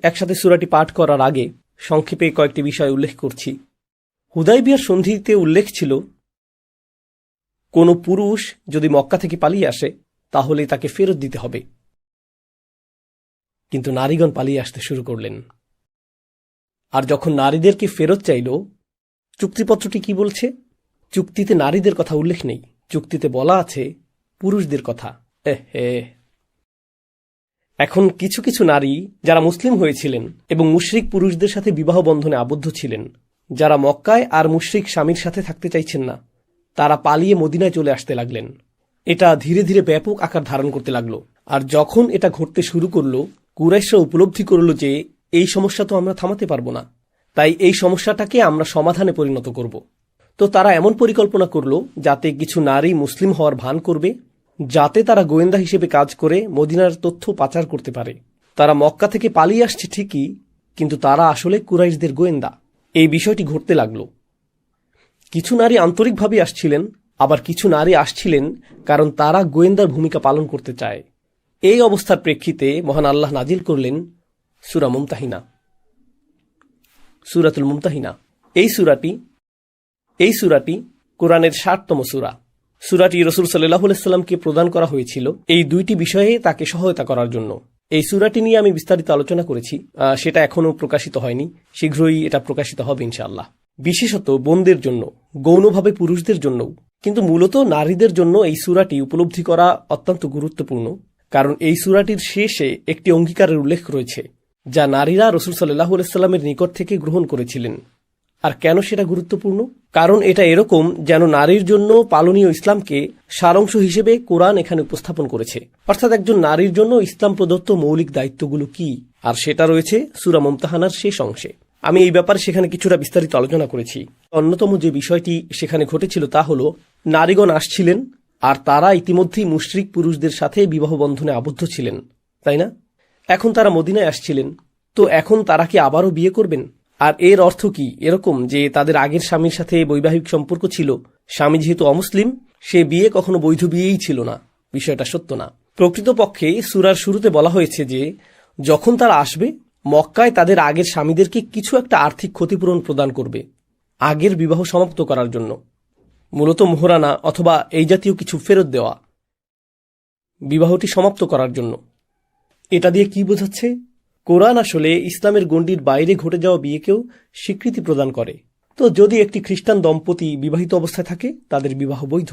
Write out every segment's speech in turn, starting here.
একসাথে সূরাটি পাঠ করার আগে সংক্ষেপে কয়েকটি বিষয় উল্লেখ করছি। হুদায়বিয়ার সন্ধিতে উল্লেখ ছিল, কোনো পুরুষ যদি মক্কা থেকে পালিয়ে আসে তাহলে তাকে ফেরত দিতে হবে। কিন্তু নারীগণ পালিয়ে আসতে শুরু করলেন। আর যখন নারীদেরকে ফেরত চাইল, চুক্তিপত্রটি কি বলছে? চুক্তিতে নারীদের কথা উল্লেখ নেই, চুক্তিতে বলা আছে পুরুষদের কথা। এখন কিছু কিছু নারী যারা মুসলিম হয়েছিলেন এবং মুশরিক পুরুষদের সাথে বিবাহ বন্ধনে আবদ্ধ ছিলেন, যারা মক্কায় আর মুশরিক স্বামীর সাথে থাকতে চাইছেন না, তারা পালিয়ে মদিনায় চলে আসতে লাগলেন। এটা ধীরে ধীরে ব্যাপক আকার ধারণ করতে লাগল। আর যখন এটা ঘটতে শুরু করল, কুরাইশরা উপলব্ধি করল যে এই সমস্যা তো আমরা থামাতে পারবো না, তাই এই সমস্যাটাকে আমরা সমাধানে পরিণত করব। তো তারা এমন পরিকল্পনা করল যাতে কিছু নারী মুসলিম হওয়ার ভান করবে, যাতে তারা গোয়েন্দা হিসেবে কাজ করে মদিনার তথ্য পাচার করতে পারে। তারা মক্কা থেকে পালিয়ে আসছে ঠিকই, কিন্তু তারা আসলে কুরাইশদের গোয়েন্দা। এই বিষয়টি ঘটতে লাগল। কিছু নারী আন্তরিকভাবে আসছিলেন, আবার কিছু নারী আসছিলেন কারণ তারা গোয়েন্দার ভূমিকা পালন করতে চায়। এই অবস্থার প্রেক্ষিতে মহান আল্লাহ নাজিল করলেন সূরা মুমতাহিনা, সূরাতুল মুমতাহিনা। এই সূরাটি কোরআনের ৬০তম সূরা। সূরাটি রাসূল সাল্লাল্লাহু আলাইহি ওয়াসাল্লামকে প্রদান করা হয়েছিল এই দুইটি বিষয়ে তাকে সহায়তা করার জন্য। এই সূরাটি নিয়ে আমি বিস্তারিত আলোচনা করেছি, সেটা এখনো প্রকাশিত হয়নি, শীঘ্রই এটা প্রকাশিত হবে ইনশাআল্লাহ। বিশেষত বোনদের জন্য, গৌণভাবে পুরুষদের জন্যও, কিন্তু মূলত নারীদের জন্য এই সূরাটি উপলব্ধি করা অত্যন্ত গুরুত্বপূর্ণ, কারণ এই সূরাটির শেষে একটি অঙ্গীকারের উল্লেখ রয়েছে যা নারীরা রাসূল সাল্লাল্লাহু আলাইহি ওয়াসাল্লামের নিকট থেকে গ্রহণ করেছিলেন। আর কেন সেটা গুরুত্বপূর্ণ? কারণ এটা এরকম যেন নারীর জন্য পালনীয় ইসলামকে সারাংশ হিসেবে কোরআন এখানে উপস্থাপন করেছে। অর্থাৎ একজন নারীর জন্য ইসলাম প্রদত্ত মৌলিক দায়িত্বগুলো কি, আর সেটা রয়েছে সূরা মুমতাহানার শেষ অংশে। আমি এই ব্যাপারে সেখানে কিছুটা বিস্তারিত আলোচনা করেছি। অন্যতম যে বিষয়টি সেখানে ঘটেছিল তা হল, নারীগণ আসছিলেন আর তারা ইতিমধ্যেই মুশরিক পুরুষদের সাথে বিবাহ বন্ধনে আবদ্ধ ছিলেন, তাই না? এখন তারা মদিনায় আসছিলেন, তো এখন তারা কি আবারও বিয়ে করবেন? আর এর অর্থ কি এরকম যে তাদের আগের স্বামীর সাথে বৈবাহিক সম্পর্ক ছিল, স্বামী যেহেতু অমুসলিম, সে বিয়ে কখনো বৈধ বিয়েই ছিল না? বিষয়টা সত্য না। প্রকৃতপক্ষে সূরার শুরুতে বলা হয়েছে যে যখন তারা আসবে, মক্কায় তাদের আগের স্বামীদেরকে কিছু একটা আর্থিক ক্ষতিপূরণ প্রদান করবে আগের বিবাহ সমাপ্ত করার জন্য, মূলত মোহরানা অথবা এই জাতীয় কিছু ফেরত দেওয়া, বিবাহটি সমাপ্ত করার জন্য। এটা দিয়ে কি বোঝাচ্ছে? কোরআন আসলে ইসলামের গণ্ডির বাইরে ঘটে যাওয়া বিয়েকেও স্বীকৃতি প্রদান করে। তো যদি একটি খ্রিস্টান দম্পতি বিবাহিত অবস্থায় থাকে, তাদের বিবাহ বৈধ।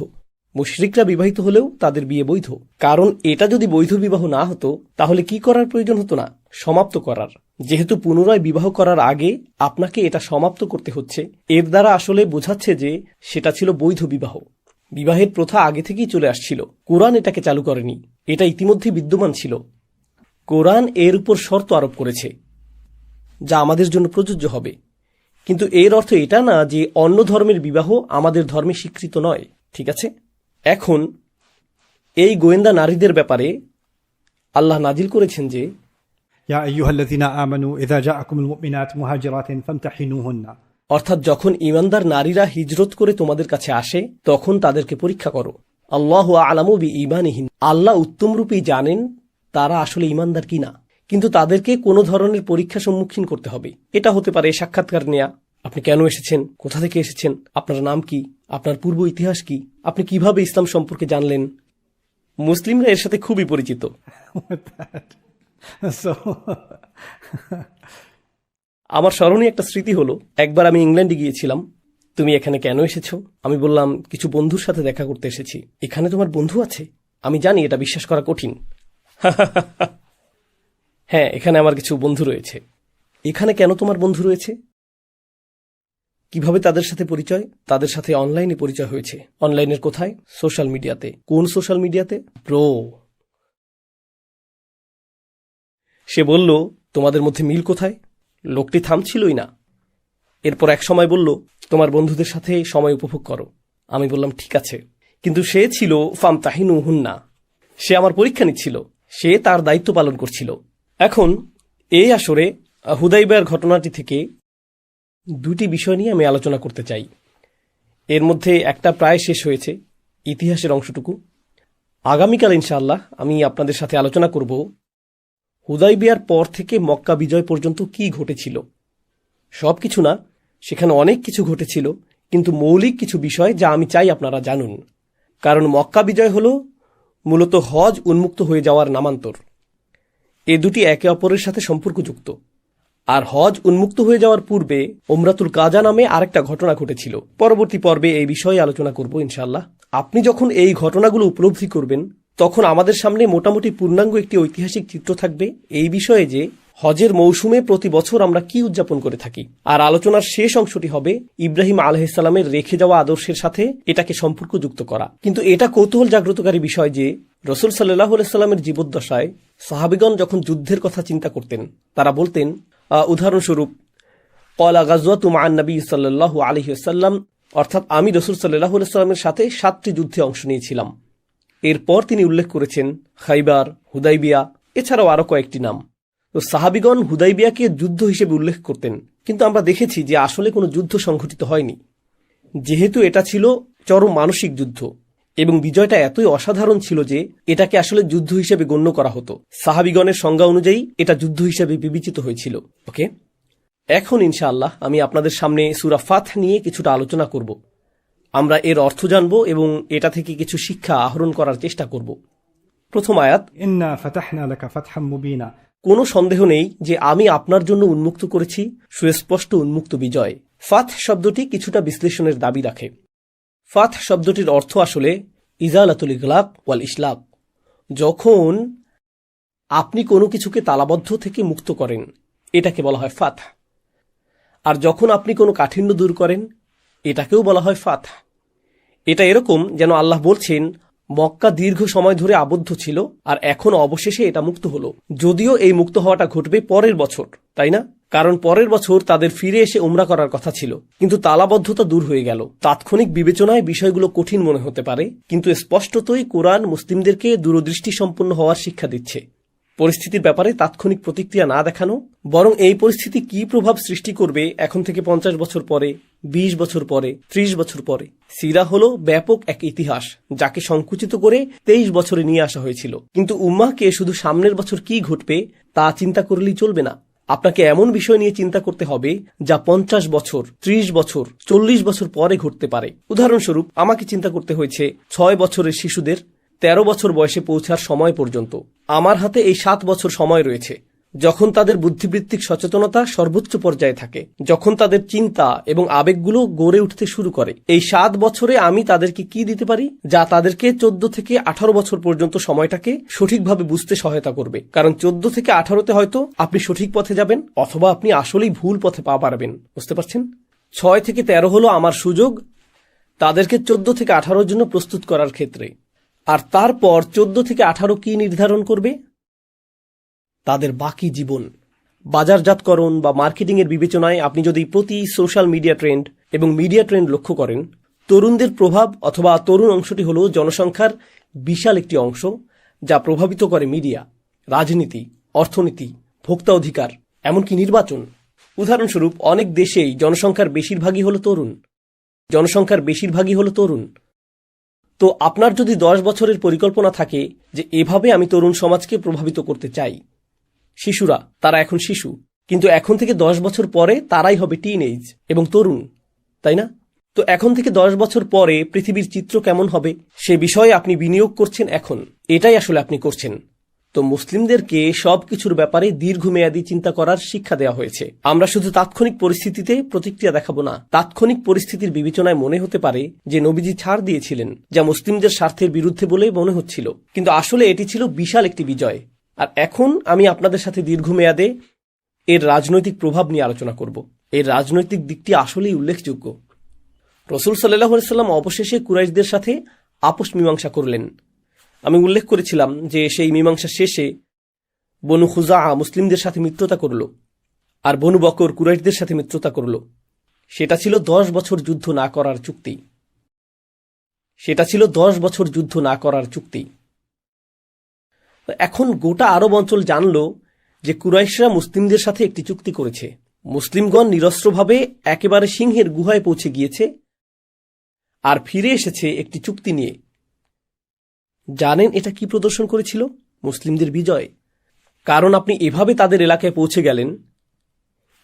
মুশরিকরা বিবাহিত হলেও তাদের বিয়ে বৈধ। কারণ এটা যদি বৈধ বিবাহ না হতো, তাহলে কি করার প্রয়োজন হতো না? সমাপ্ত করার। যেহেতু পুনরায় বিবাহ করার আগে আপনাকে এটা সমাপ্ত করতে হচ্ছে, এর দ্বারা আসলে বোঝাচ্ছে যে সেটা ছিল বৈধ বিবাহ। বিবাহের প্রথা আগে থেকেই চলে আসছিল, কোরআন এটাকে চালু করেনি, এটা ইতিমধ্যেই বিদ্যমান ছিল। কোরআন এর উপর শর্ত আরোপ করেছে যা আমাদের জন্য প্রযোজ্য হবে, কিন্তু এর অর্থ এটা না যে অন্য ধর্মের বিবাহ আমাদের ধর্মে স্বীকৃত নয়। ঠিক আছে? এখন এই গোয়েন্দা নারীদের ব্যাপারে আল্লাহ নাজিল করেছেন যে ইয়া আইয়ুহাল্লাযীনা আমানু ইযা জাআকুমুল মুমিনাতু মুহাজিরাতিন ফামতাহিনুহুন্না, অর্থাৎ যখন ঈমানদার নারীরা হিজরত করে তোমাদের কাছে আসে, তখন তাদেরকে পরীক্ষা করো। আল্লাহু আ'লামু বিঈমানিহিন, আল্লাহ উত্তমরূপেই জানেন তারা আসলে ঈমানদার কিনা। কিন্তু তাদেরকে কোনো ধরনের পরীক্ষা সম্মুখীন করতে হবে। এটা হতে পারে সাক্ষাৎকার নেয়া, আপনি কেন এসেছেন, কোথা থেকে এসেছেন, আপনার নাম কি, আপনার পূর্ব ইতিহাস কি, আপনি কিভাবে ইসলাম সম্পর্কে জানলেন। মুসলিমরা এর সাথে খুবই পরিচিত। আমার স্মরণীয় একটা স্মৃতি হলো, একবার আমি ইংল্যান্ডে গিয়েছিলাম। তুমি এখানে কেন এসেছো? আমি বললাম কিছু বন্ধুর সাথে দেখা করতে এসেছি। এখানে তোমার বন্ধু আছে? আমি জানি এটা বিশ্বাস করা কঠিন। হ্যাঁ, এখানে আমার কিছু বন্ধু রয়েছে। এখানে কেন তোমার বন্ধু রয়েছে? কিভাবে তাদের সাথে পরিচয়? তাদের সাথে অনলাইনে পরিচয় হয়েছে। অনলাইনের কোথায়? সোশ্যাল মিডিয়াতে। কোন সোশ্যাল মিডিয়াতে? ব্রো, সে বলল তোমাদের মধ্যে মিল কোথায়? লোকটি থামছিলই না। এরপর এক সময় বলল তোমার বন্ধুদের সাথে সময় উপভোগ করো। আমি বললাম ঠিক আছে, কিন্তু সে ছিল ফামতাহিনুহুন্না, সে আমার পরীক্ষা নিচ্ছিল, সে তার দায়িত্ব পালন করছিল। এখন এই আসরে হুদাইবিয়ার ঘটনাটি থেকে দুটি বিষয় নিয়ে আমি আলোচনা করতে চাই। এর মধ্যে একটা প্রায় শেষ হয়েছে, ইতিহাসের অংশটুকু। আগামীকাল ইনশাআল্লাহ আমি আপনাদের সাথে আলোচনা করব হুদাইবিয়ার পর থেকে মক্কা বিজয় পর্যন্ত কি ঘটেছিল। সবকিছু না, সেখানে অনেক কিছু ঘটেছিল, কিন্তু মৌলিক কিছু বিষয় যা আমি চাই আপনারা জানুন। কারণ মক্কা বিজয় হল মূলত হজ উন্মুক্ত হয়ে যাওয়ার নামান্তর। এ দুটি একে অপরের সাথে সম্পর্কযুক্ত। আর হজ উন্মুক্ত হয়ে যাওয়ার পূর্বে উমরাতুল কাজা নামে আরেকটা ঘটনা ঘটেছিল। পরবর্তী পর্বে এই বিষয়ে আলোচনা করব ইনশাআল্লাহ। আপনি যখন এই ঘটনাগুলো উপলব্ধি করবেন, তখন আমাদের সামনে মোটামুটি পূর্ণাঙ্গ একটি ঐতিহাসিক চিত্র থাকবে এই বিষয়ে যে হজের মৌসুমে প্রতি বছর আমরা কি উদযাপন করে থাকি। আর আলোচনার শেষ অংশটি হবে ইব্রাহিম আলাইহিসসালামের রেখে যাওয়া আদর্শের সাথে এটাকে সম্পর্কযুক্ত করা। কিন্তু এটা কৌতূহল জাগ্রতকারী বিষয় যে রাসূল সাল্লাল্লাহু আলাইহি সাল্লামের জীবদ্দশায় সাহাবীগণ যখন যুদ্ধের কথা চিন্তা করতেন, তারা বলতেন, উদাহরণস্বরূপ, ক্বালা গাযওয়াতু মা'আন নবী সাল্লাল্লাহু আলাইহি ওয়াসাল্লাম, অর্থাৎ আমি রাসূল সাল্লাল্লাহু আলাইহি সাল্লামের সাথে 7টি যুদ্ধে অংশ নিয়েছিলাম। এরপর তিনি উল্লেখ করেছেন খাইবার, হুদাইবিয়া, এছাড়াও আরও কয়েকটি নাম। তো সাহাবীগণ হুদাইবিয়াকে যুদ্ধ হিসেবে উল্লেখ করতেন, কিন্তু আমরা দেখেছি যে আসলে কোনো যুদ্ধ সংঘটিত হয়নি, যেহেতু এটা ছিল চরম মানসিক যুদ্ধ এবং বিজয়টা এতই অসাধারণ ছিল যে এটাকে আসলে যুদ্ধ হিসেবে গণ্য করা হতো। সাহাবীগণের সংজ্ঞা অনুযায়ী এটা যুদ্ধ হিসেবে বিবেচিত হয়েছিল। ওকে, এখন ইনশাআল্লাহ আমি আপনাদের সামনে সূরা ফাথ নিয়ে কিছুটা আলোচনা করব। আমরা এর অর্থ জানব এবং এটা থেকে কিছু শিক্ষা আহরণ করার চেষ্টা করব। প্রথম আয়াত, إنا فتحنا لك فتحا مبينا। কোনো সন্দেহ নেই যে আমি আপনার জন্য উন্মুক্ত করেছি সুস্পষ্ট উন্মুক্ত বিজয়। ফাথ শব্দটি কিছুটা বিশ্লেষণের দাবি রাখে। ফাথ শব্দটির অর্থ আসলে ইজালাতুল ইগলাক ওয়াল ইসলাক। যখন আপনি কোনো কিছুকে তালাবদ্ধ থেকে মুক্ত করেন, এটাকে বলা হয় ফাথ। আর যখন আপনি কোনো কাঠিন্য দূর করেন, এটাকেও বলা হয় ফাথ। এটা এরকম যেন আল্লাহ বলছেন, মক্কা দীর্ঘ সময় ধরে আবদ্ধ ছিল আর এখন অবশেষে এটা মুক্ত হলো। যদিও এই মুক্ত হওয়াটা ঘটবে পরের বছর, তাই না? কারণ পরের বছর তাদের ফিরে এসে উমরা করার কথা ছিল, কিন্তু তালাবদ্ধতা দূর হয়ে গেল। তাৎক্ষণিক বিবেচনায় বিষয়গুলো কঠিন মনে হতে পারে, কিন্তু স্পষ্টতই কোরআন মুসলিমদেরকে দূরদৃষ্টি সম্পন্ন হওয়ার শিক্ষা দিচ্ছে। পরিস্থিতির ব্যাপারে তাৎক্ষণিক প্রতিক্রিয়া না দেখানো, বরং এই পরিস্থিতি কি প্রভাব সৃষ্টি করবে এখন থেকে 50 বছর পরে, 20 বছর পরে, 30 বছর পরে। সিরা হলো ব্যাপক এক ইতিহাস, যাকে সংকুচিত করে 23 বছরে নিয়ে আসা হয়েছিল। কিন্তু উম্মাহকে শুধু সামনের বছর কি ঘটবে তা চিন্তা করলেই চলবে না। আপনাকে এমন বিষয় নিয়ে চিন্তা করতে হবে যা 50 বছর, 30 বছর, 40 বছর পরে ঘটতে পারে। উদাহরণস্বরূপ, আমাকে চিন্তা করতে হয়েছে 6 বছরের শিশুদের 13 বছর বয়সে পৌঁছার সময় পর্যন্ত। আমার হাতে এই 7 বছর সময় রয়েছে, যখন তাদের বুদ্ধিবৃত্তিক সচেতনতা সর্বোচ্চ পর্যায়ে থাকে, যখন তাদের চিন্তা এবং আবেগগুলো গড়ে উঠতে শুরু করে। এই 7 বছরে আমি তাদেরকে কি দিতে পারি যা তাদেরকে 14 থেকে 18 বছর পর্যন্ত সময়টাকে সঠিকভাবে বুঝতে সহায়তা করবে। কারণ 14 থেকে 18তে হয়তো আপনি সঠিক পথে যাবেন, অথবা আপনি আসলেই ভুল পথে পা বাড়াবেন। বুঝতে পারছেন? 6 থেকে 13 হলো আমার সুযোগ তাদেরকে 14 থেকে 18 জন্য প্রস্তুত করার ক্ষেত্রে। আর তারপর 14 থেকে 18 কি নির্ধারণ করবে? তাদের বাকি জীবন। বাজারজাতকরণ বা মার্কেটিংয়ের বিবেচনায় আপনি যদি প্রতি সোশ্যাল মিডিয়া ট্রেন্ড এবং মিডিয়া ট্রেন্ড লক্ষ্য করেন, তরুণদের প্রভাব অথবা তরুণ অংশটি হল জনসংখ্যার বিশাল একটি অংশ, যা প্রভাবিত করে মিডিয়া, রাজনীতি, অর্থনীতি, ভোক্তা অধিকার, এমনকি নির্বাচন। উদাহরণস্বরূপ, অনেক দেশেই জনসংখ্যার বেশিরভাগই হল তরুণ। তো আপনার যদি 10 বছরের পরিকল্পনা থাকে যে এভাবে আমি তরুণ সমাজকে প্রভাবিত করতে চাই, শিশুরা, তারা এখন শিশু, কিন্তু এখন থেকে 10 বছর পরে তারাই হবে টিনএজ এবং তরুণ, তাই না? তো এখন থেকে 10 বছর পরে পৃথিবীর চিত্র কেমন হবে সে বিষয়ে আপনি বিনিয়োগ করছেন এখন। এটাই আসলে আপনি করছেন। তো মুসলিমদেরকে সবকিছুর ব্যাপারে দীর্ঘমেয়াদী চিন্তা করার শিক্ষা দেওয়া হয়েছে। আমরা শুধু তাৎক্ষণিক পরিস্থিতিতে প্রতিক্রিয়া দেখাবো না। তাৎক্ষণিক পরিস্থিতির বিবেচনায় মনে হতে পারে যে নবীজি ছাড় দিয়েছিলেন, যা মুসলিমদের স্বার্থের বিরুদ্ধে বলেই মনে হচ্ছিল, কিন্তু আসলে এটি ছিল বিশাল একটি বিজয়। আর এখন আমি আপনাদের সাথে দীর্ঘমেয়াদে এর রাজনৈতিক প্রভাব নিয়ে আলোচনা করব। এর রাজনৈতিক দিকটি আসলেই উল্লেখযোগ্য। রাসূল সাল্লাল্লাহু আলাইহি ওয়াসাল্লাম অবশেষে কুরাইশদের সাথে আপোষ মীমাংসা করলেন। আমি উল্লেখ করেছিলাম যে সেই মীমাংসা শেষে বনু খুজাআ মুসলিমদের সাথে মিত্রতা করল, আর বনু বকর কুরাইশদের সাথে মিত্রতা করল। সেটা ছিল 10 বছর যুদ্ধ না করার চুক্তি। এখন গোটা আরব অঞ্চল জানল যে কুরাইশরা মুসলিমদের সাথে একটি চুক্তি করেছে। মুসলিমগণ নিরস্ত্রভাবে একেবারে সিংহের গুহায় পৌঁছে গিয়েছে আর ফিরে এসেছে একটি চুক্তি নিয়ে। জানেন এটা কি প্রদর্শন করেছিল? মুসলিমদের বিজয়। কারণ আপনি এভাবে তাদের এলাকায় পৌঁছে গেলেন।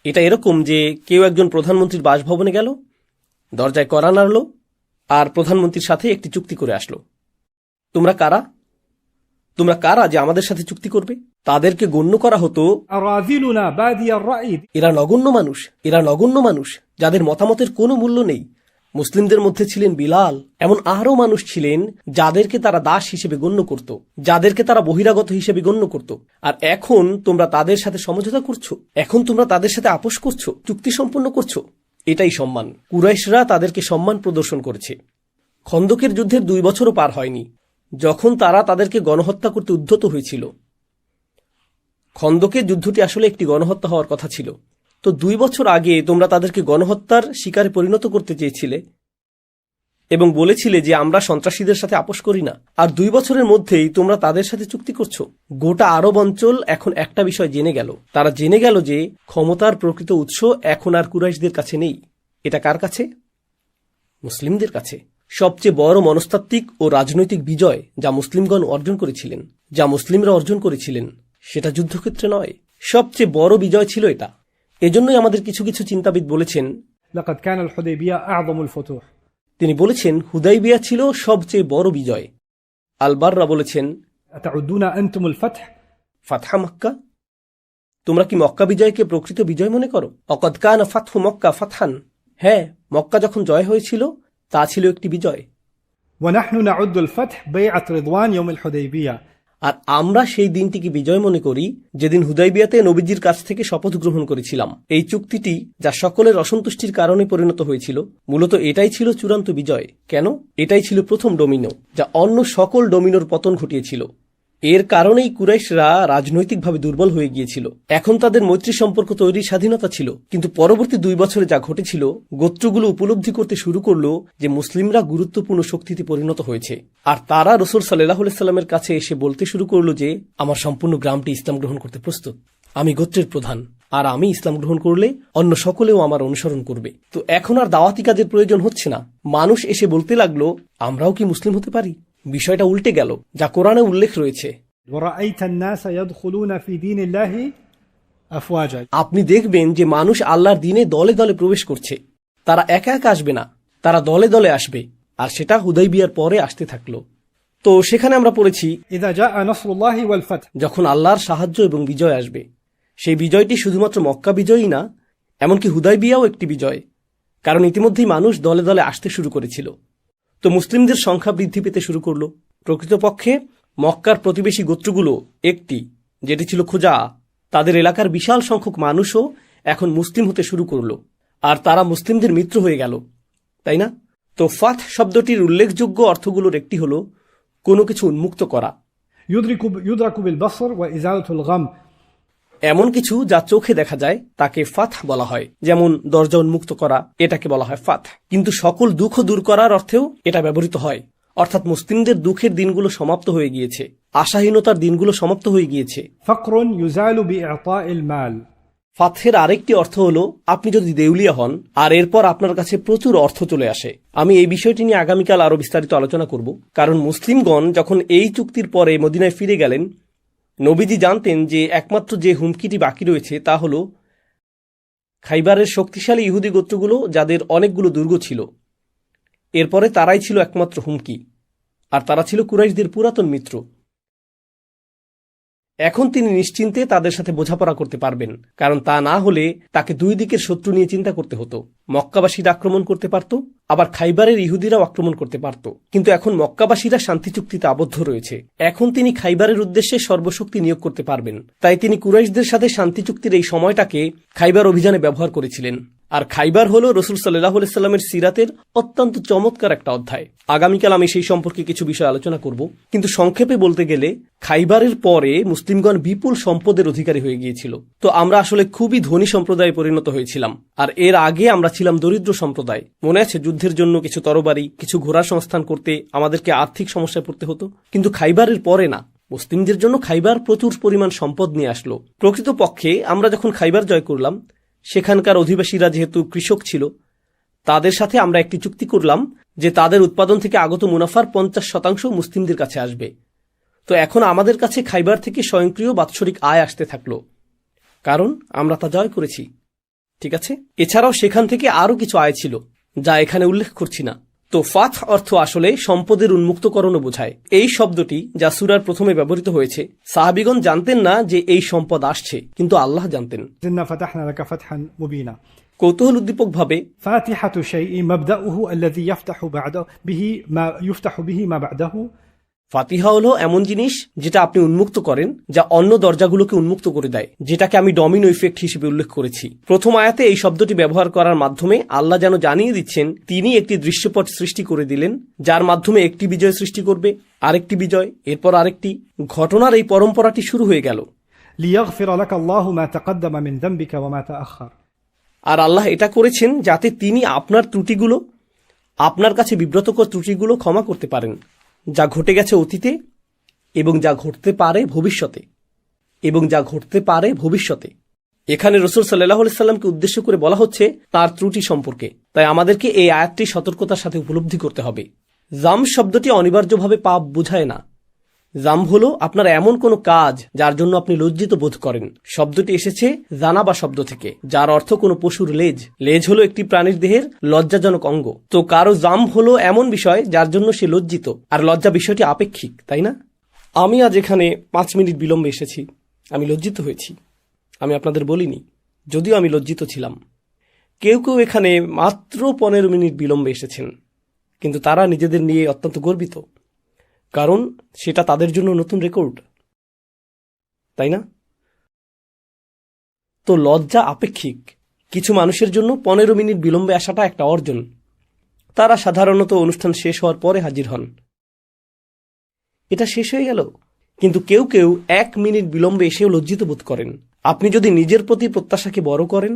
এটা এরকম যে কেউ একজন প্রধানমন্ত্রীর বাসভবনে গেল, দরজায় কড়া নাড়ল, আর প্রধানমন্ত্রীর সাথে একটি চুক্তি করে আসলো। তোমরা কারা? তোমরা কারা যে আমাদের সাথে চুক্তি করবে? তাদেরকে গণ্য করা হতো أراذلنا بادي الرأي. এরা নগণ্য মানুষ যাদের মতামতের কোনো মূল্য নেই। মুসলিমদের মধ্যে ছিলেন বিলাল, এমন আরও মানুষ ছিলেন যাদেরকে তারা দাস হিসেবে গণ্য করত, যাদেরকে তারা বহিরাগত হিসেবে গণ্য করত। আর এখন তোমরা তাদের সাথে সমঝোতা করছো, এখন তোমরা তাদের সাথে আপোষ করছো, চুক্তি সম্পন্ন করছো। এটাই সম্মান। কুরাইশরা তাদেরকে সম্মান প্রদর্শন করেছে। খন্দকের যুদ্ধের 2 বছরও পার হয়নি যখন তারা তাদেরকে গণহত্যা করতে উদ্যত হয়েছিল। খন্দকের যুদ্ধটি আসলে একটি গণহত্যা হওয়ার কথা ছিল। তো 2 বছর আগে তোমরা তাদেরকে গণহত্যার শিকারে পরিণত করতে চেয়েছিলে এবং বলেছিলে যে আমরা সন্ত্রাসীদের সাথে আপোষ করি না। আর 2 বছরের মধ্যেই তোমরা তাদের সাথে চুক্তি করছো। গোটা আরব অঞ্চল এখন একটা বিষয় জেনে গেল। তারা জেনে গেল যে ক্ষমতার প্রকৃত উৎস এখন আর কুরাইশদের কাছে নেই। এটা কার কাছে? মুসলিমদের কাছে। সবচেয়ে বড় মনস্তাত্ত্বিক ও রাজনৈতিক বিজয় যা মুসলিমগণ অর্জন করেছিলেন, যা মুসলিমরা অর্জন করেছিলেন, সেটা যুদ্ধক্ষেত্রে নয়। সবচেয়ে বড় বিজয় ছিল এটা। এজন্যই আমাদের কিছু কিছু চিন্তাবিদ বলেছেন, لقد كان الحديبية أعظم الفتوح. তিনি বলেছেন হুদাইবিয়া ছিল সবচেয়ে বড় বিজয়। আল-বাররা বলেছেন, أتعدون أنتم الفتح؟ ফাতহা মক্কা, তোমরা কি মক্কা বিজয়কে প্রকৃত বিজয় মনে করো? অকদ কানা ফাতহু মক্কা ফাতহান, হ্যাঁ, মক্কা যখন জয় হয়েছিল তা ছিল একটি বিজয়। ونحن نعد الفتح بيعة رضوان يوم الحديبية. আর আমরা সেই দিনটিকে বিজয় মনে করি যেদিন হুদাইবিয়াতে নবীজির কাছ থেকে শপথ গ্রহণ করেছিলাম। এই চুক্তিটি যা সকলের অসন্তুষ্টির কারণে পরিণত হয়েছিল, মূলত এটাই ছিল চূড়ান্ত বিজয়। কেন? এটাই ছিল প্রথম ডোমিনো যা অন্য সকল ডোমিনোর পতন ঘটিয়েছিল। এর কারণেই কুরাইশরা রাজনৈতিকভাবে দুর্বল হয়ে গিয়েছিল। এখন তাদের মৈত্রী সম্পর্ক তৈরির স্বাধীনতা ছিল, কিন্তু পরবর্তী 2 বছরে যা ঘটেছিল, গোত্রগুলো উপলব্ধি করতে শুরু করলো যে মুসলিমরা গুরুত্বপূর্ণ শক্তিতে পরিণত হয়েছে। আর তারা রাসূল সাল্লাল্লাহু আলাইহি সাল্লামের কাছে এসে বলতে শুরু করলো যে আমার সম্পূর্ণ গ্রামটি ইসলাম গ্রহণ করতে প্রস্তুত। আমি গোত্রের প্রধান, আর আমি ইসলাম গ্রহণ করলে অন্য সকলেও আমার অনুসরণ করবে। তো এখন আর দাওয়াতি কাজের প্রয়োজন হচ্ছে না। মানুষ এসে বলতে লাগলো, আমরাও কি মুসলিম হতে পারি? বিষয়টা উল্টে গেল, যা কোরআনে উল্লেখ রয়েছে। ورأيت الناس يدخلون في دين الله أفواجا. আপনি দেখবেন যে মানুষ আল্লাহর দ্বীনে দলে দলে প্রবেশ করছে। তারা একা একা আসবে না, তারা দলে দলে আসবে। আর সেটা হুদাইবিয়ার পরে আসতে থাকলো। তো সেখানে আমরা পড়েছি, إذا جاء نصر الله والفتح. যখন আল্লাহর সাহায্য এবং বিজয় আসবে। সেই বিজয়টি শুধুমাত্র মক্কা বিজয়ই না, এমনকি হুদাইবিয়াও একটি বিজয়, কারণ ইতিমধ্যেই মানুষ দলে দলে আসতে শুরু করেছিল। তো মুসলিমদের সংখ্যা বৃদ্ধি পেতে শুরু করলো। প্রকৃতপক্ষে মক্কার প্রতিবেশী গোত্রগুলো একটি, যেটি ছিল খুজা, তাদের এলাকার বিশাল সংখ্যক মানুষও এখন মুসলিম হতে শুরু করলো, আর তারা মুসলিমদের মিত্র হয়ে গেল, তাই না? তো ফাত শব্দটির উল্লেখযোগ্য অর্থগুলোর একটি হলো কোনো কিছু উন্মুক্ত করা, يدرك بالبصر وإزالة الغم. এমন কিছু যা চোখে দেখা যায় তাকে ফাত বলা হয়। যেমন দরজা উন্মুক্ত করা, এটাকে বলা হয় ফাত। কিন্তু সকল দুঃখ দূর করার অর্থেও এটা ব্যবহৃত হয়। অর্থাৎ মুসলিমদের দুঃখের দিনগুলো সমাপ্ত হয়ে গিয়েছে, আশাহীনতার দিনগুলো সমাপ্ত হয়ে গিয়েছে। فقر يزال بإعطاء المال. ফাতহের আরেকটি অর্থ হলো আপনি যদি দেউলিয়া হন আর এরপর আপনার কাছে প্রচুর অর্থ চলে আসে। আমি এই বিষয়টি নিয়ে আগামীকাল আরো বিস্তারিত আলোচনা করব, কারণ মুসলিমগণ যখন এই চুক্তির পরে মদিনায় ফিরে গেলেন, নবীজি জানতেন যে একমাত্র যে হুমকিটি বাকি রয়েছে তা হল খাইবারের শক্তিশালী ইহুদি গোত্রগুলো, যাদের অনেকগুলো দুর্গ ছিল। এরপরে তারাই ছিল একমাত্র হুমকি, আর তারা ছিল কুরাইশদের পুরাতন মিত্র। এখন তিনি নিশ্চিন্তে তাদের সাথে বোঝাপড়া করতে পারবেন, কারণ তা না হলে তাকে 2 দিকের শত্রু নিয়ে চিন্তা করতে হতো। মক্কাবাসীরা আক্রমণ করতে পারত, আবার খাইবারের ইহুদিরাও আক্রমণ করতে পারত। কিন্তু এখন মক্কাবাসীরা শান্তি চুক্তিতে আবদ্ধ রয়েছে। এখন তিনি খাইবারের উদ্দেশ্যে সর্বশক্তি নিয়োগ করতে পারবেন। তাই তিনি কুরাইশদের সাথে শান্তি চুক্তির এই সময়টাকে খাইবার অভিযানে ব্যবহার করেছিলেন। আর খাইবার হল রাসূল সাল্লাল্লাহু আলাইহি সাল্লামের সিরাতের অত্যন্ত চমৎকার একটা অধ্যায়। আগামীকাল আমি সেই সম্পর্কে কিছু বিষয় আলোচনা করব, কিন্তু সংক্ষেপে বলতে গেলে খাইবারের পরে মুসলিমগণ বিপুল সম্পদের অধিকারী হয়ে গিয়েছিল। তো আমরা আসলে খুবই ধনী সম্প্রদায়ে পরিণত হয়েছিলাম, আর এর আগে আমরা ছিলাম দরিদ্র সম্প্রদায়। মনে আছে, যুদ্ধের জন্য কিছু তরবারি, কিছু ঘোড়া সংস্থান করতে আমাদেরকে আর্থিক সমস্যায় পড়তে হতো। কিন্তু খাইবারের পরে না, মুসলিমদের জন্য খাইবার প্রচুর পরিমাণ সম্পদ নিয়ে আসলো। প্রকৃতপক্ষে আমরা যখন খাইবার জয় করলাম, সেখানকার অধিবাসীরা যেহেতু কৃষক ছিল, তাদের সাথে আমরা একটি চুক্তি করলাম যে তাদের উৎপাদন থেকে আগত মুনাফার 50% মুসলিমদের কাছে আসবে। তো এখন আমাদের কাছে খাইবার থেকে স্বয়ংক্রিয় বাৎসরিক আয় আসতে থাকলো, কারণ আমরা তা জয় করেছি। ঠিক আছে, এছাড়াও সেখান থেকে আরও কিছু আয় ছিল যা এখানে উল্লেখ করছি না। তো ফাথ অর্থ আসলে সম্পদের উন্মুক্তকরণও বোঝায়। এই শব্দটি যা সূরার প্রথমে ব্যবহৃত হয়েছে, সাহাবীগণ জানতেন না যে এই সম্পদ আসছে, কিন্তু আল্লাহ জানতেন। إنا فتحنا لك فتحا مبينا. কৌতূহল উদ্দীপকভাবে فاتحة شيء مبدأه الذي يفتح به ما بعده. ফাতিহা হলো এমন জিনিস যেটা আপনি উন্মুক্ত করেন, যা অন্য দরজাগুলোকে উন্মুক্ত করে দেয়, যেটাকে আমি ডমিনো ইফেক্ট হিসেবে উল্লেখ করেছি। প্রথম আয়াতে এই শব্দটি ব্যবহার করার মাধ্যমে আল্লাহ যেন জানিয়ে দিচ্ছেন তিনি একটি দৃশ্যপট সৃষ্টি করে দিলেন, যার মাধ্যমে একটি বিজয় সৃষ্টি করবে, আরেকটি বিজয়, এরপর আরেকটি। ঘটনার এই পরম্পরাটি শুরু হয়ে গেল। ليغفر لك الله ما تقدم من ذنبك وما تأخر. আর আল্লাহ এটা করেছেন যাতে তিনি আপনার ত্রুটিগুলো, আপনার কাছে বিব্রতকর ত্রুটিগুলো ক্ষমা করতে পারেন, যা ঘটে গেছে অতীতে এবং যা ঘটতে পারে ভবিষ্যতে। এখানে রাসূল সাল্লাল্লাহু আলাইহি সাল্লামকে উদ্দেশ্য করে বলা হচ্ছে তার ত্রুটি সম্পর্কে। তাই আমাদেরকে এই আয়াতটি সতর্কতার সাথে উপলব্ধি করতে হবে। জাম শব্দটি অনিবার্যভাবে পাপ বোঝায় না। জাম হলো আপনার এমন কোনো কাজ যার জন্য আপনি লজ্জিত বোধ করেন। শব্দটি এসেছে জানাবা শব্দ থেকে, যার অর্থ কোনো পশুর লেজ। লেজ হলো একটি প্রাণীর দেহের লজ্জাজনক অঙ্গ। তো কারো জাম হলো এমন বিষয় যার জন্য সে লজ্জিত, আর লজ্জা বিষয়টি আপেক্ষিক, তাই না? আমি আজ এখানে 5 মিনিট বিলম্বে এসেছি, আমি লজ্জিত হয়েছি। আমি আপনাদের বলিনি, যদিও আমি লজ্জিত ছিলাম। কেউ কেউ এখানে মাত্র 15 মিনিট বিলম্বে এসেছেন, কিন্তু তারা নিজেদের নিয়ে অত্যন্ত গর্বিত, কারণ সেটা তাদের জন্য নতুন রেকর্ড, তাই না? তো লজ্জা আপেক্ষিক। কিছু মানুষের জন্য 15 মিনিট বিলম্বে আসাটা একটা অর্জন। তারা সাধারণত অনুষ্ঠান শেষ হওয়ার পরে হাজির হন। এটা শেষ হয়ে গেল, কিন্তু কেউ কেউ 1 মিনিট বিলম্বে এসেও লজ্জিত বোধ করেন। আপনি যদি নিজের প্রতি প্রত্যাশাকে বড় করেন,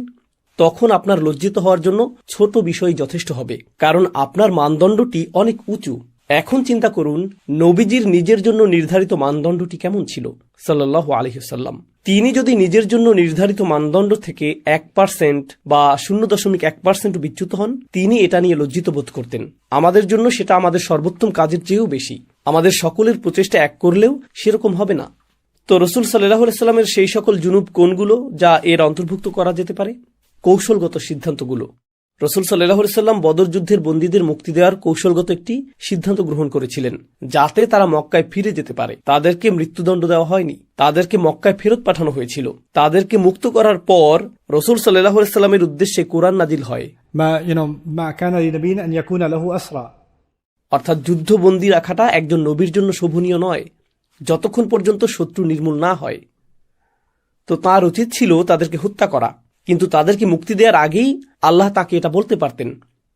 তখন আপনার লজ্জিত হওয়ার জন্য ছোট বিষয় যথেষ্ট হবে, কারণ আপনার মানদণ্ডটি অনেক উঁচু। এখন চিন্তা করুন, নবীজির নিজের জন্য নির্ধারিত মানদণ্ডটি কেমন ছিল সাল্লাল্লাহু আলাইহি ওয়াসাল্লাম। তিনি যদি নিজের জন্য নির্ধারিত মানদণ্ড থেকে 1% বা 0.1% বিচ্যুত হন, তিনি এটা নিয়ে লজ্জিত বোধ করতেন। আমাদের জন্য সেটা আমাদের সর্বোত্তম কাজের চেয়েও বেশি। আমাদের সকলের প্রচেষ্টা এক করলেও সেরকম হবে না। তো রাসূল সাল্লাল্লাহু আলাইহি ওয়াসাল্লামের সেই সকল জুনুব কোনগুলো যা এর অন্তর্ভুক্ত করা যেতে পারে? কৌশলগত সিদ্ধান্তগুলো। রাসূল সাল্লাল্লাহু আলাইহি ওয়াসাল্লাম বদর যুদ্ধের বন্দীদের মুক্তি দেওয়ার কৌশলগত একটি সিদ্ধান্ত গ্রহণ করেছিলেন, যাতে তারা মক্কায় ফিরে যেতে পারে। তাদেরকে মৃত্যুদণ্ড দেওয়া হয়নি, তাদেরকে মক্কায় ফেরত পাঠানো হয়েছিল। তাদেরকে মুক্ত করার পর রাসূল সাল্লাল্লাহু আলাইহি ওয়াসাল্লামের উদ্দেশ্যে কোরআন নাজিল হয়। ما كان لنبي أن يكون له أسرى. অর্থাৎ যুদ্ধবন্দী রাখাটা একজন নবীর জন্য শোভনীয় নয়, যতক্ষণ পর্যন্ত শত্রু নির্মূল না হয়। তো তার উচিত ছিল তাদেরকে হত্যা করা, কিন্তু তাদেরকে মুক্তি দেওয়ার আগেই আল্লাহ তাকে এটা বলতে পারতেন।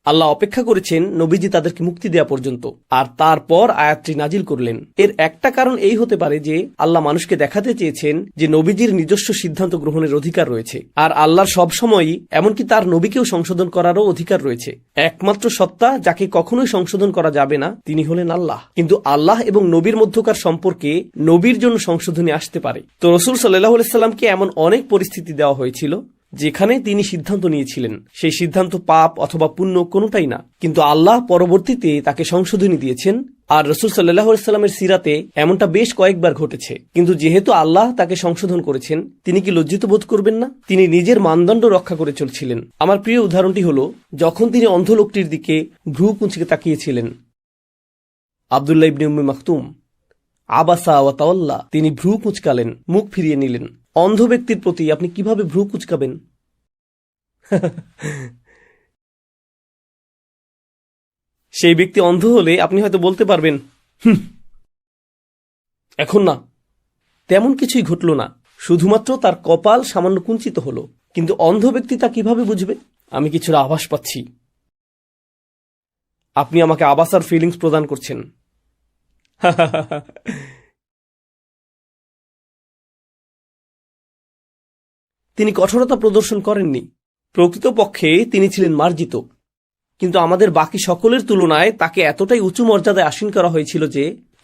আল্লাহ অপেক্ষা করেছেন নবীজি তাদেরকে মুক্তি দেওয়া পর্যন্ত, আর তারপর আয়াতটি নাজিল করলেন। এর একটা কারণ এই হতে পারে যে আল্লাহ মানুষকে দেখাতে চেয়েছেন যে নবীজির নিজস্ব সিদ্ধান্ত গ্রহণের অধিকার রয়েছে, আর আল্লাহর সবসময়ই, এমনকি তার নবীকেও সংশোধন করারও অধিকার রয়েছে। একমাত্র সত্তা যাকে কখনোই সংশোধন করা যাবে না তিনি হলেন আল্লাহ। কিন্তু আল্লাহ এবং নবীর মধ্যকার সম্পর্কে নবীর জন্য সংশোধনী আসতে পারে। তো রাসূল সাল্লাল্লাহু আলাইহি সাল্লামকে এমন অনেক পরিস্থিতি দেওয়া হয়েছিল যেখানে তিনি সিদ্ধান্ত নিয়েছিলেন, সেই সিদ্ধান্ত পাপ অথবা পুণ্য কোনোটাই না, কিন্তু আল্লাহ পরবর্তীতে তাকে সংশোধনী দিয়েছেন। আর রাসূল সাল্লাল্লাহু আলাইহি সাল্লামের সিরাতে এমনটা বেশ কয়েকবার ঘটেছে। কিন্তু যেহেতু আল্লাহ তাকে সংশোধন করেছেন, তিনি কি লজ্জিত বোধ করবেন না? তিনি নিজের মানদণ্ড রক্ষা করে চলছিলেন। আমার প্রিয় উদাহরণটি হলো যখন তিনি অন্ধ লোকটির দিকে ভ্রু কুঁচকে তাকিয়েছিলেন। আব্দুল্লাহ ইবনে উম্মে মাকতুম, আবাসা ওয়া তাওয়াল্লা, তিনি ভ্রু কুঁচকালেন, মুখ ফিরিয়ে নিলেন। অন্ধ ব্যক্তির প্রতি আপনি কিভাবে ভ্রু কুঁচকাবেন? সেই ব্যক্তি অন্ধ হলে আপনি হয়তো বলতে পারবেন, এখন না, তেমন কিছুই ঘটল না, শুধুমাত্র তার কপাল সামান্য কুঞ্চিত হলো। কিন্তু অন্ধ ব্যক্তি তা কিভাবে বুঝবে? আমি কিছুটা আভাস পাচ্ছি। আপনি আমাকে আবাসার ফিলিংস প্রদান করছেন। তিনি কঠোরতা প্রদর্শন করেননি, প্রকৃতপক্ষে তিনি ছিলেন মার্জিত। কিন্তু আমাদের বাকি সকলের তুলনায় তাকে এতটাই উঁচু মর্যাদায় আসীন করা হয়েছিল যে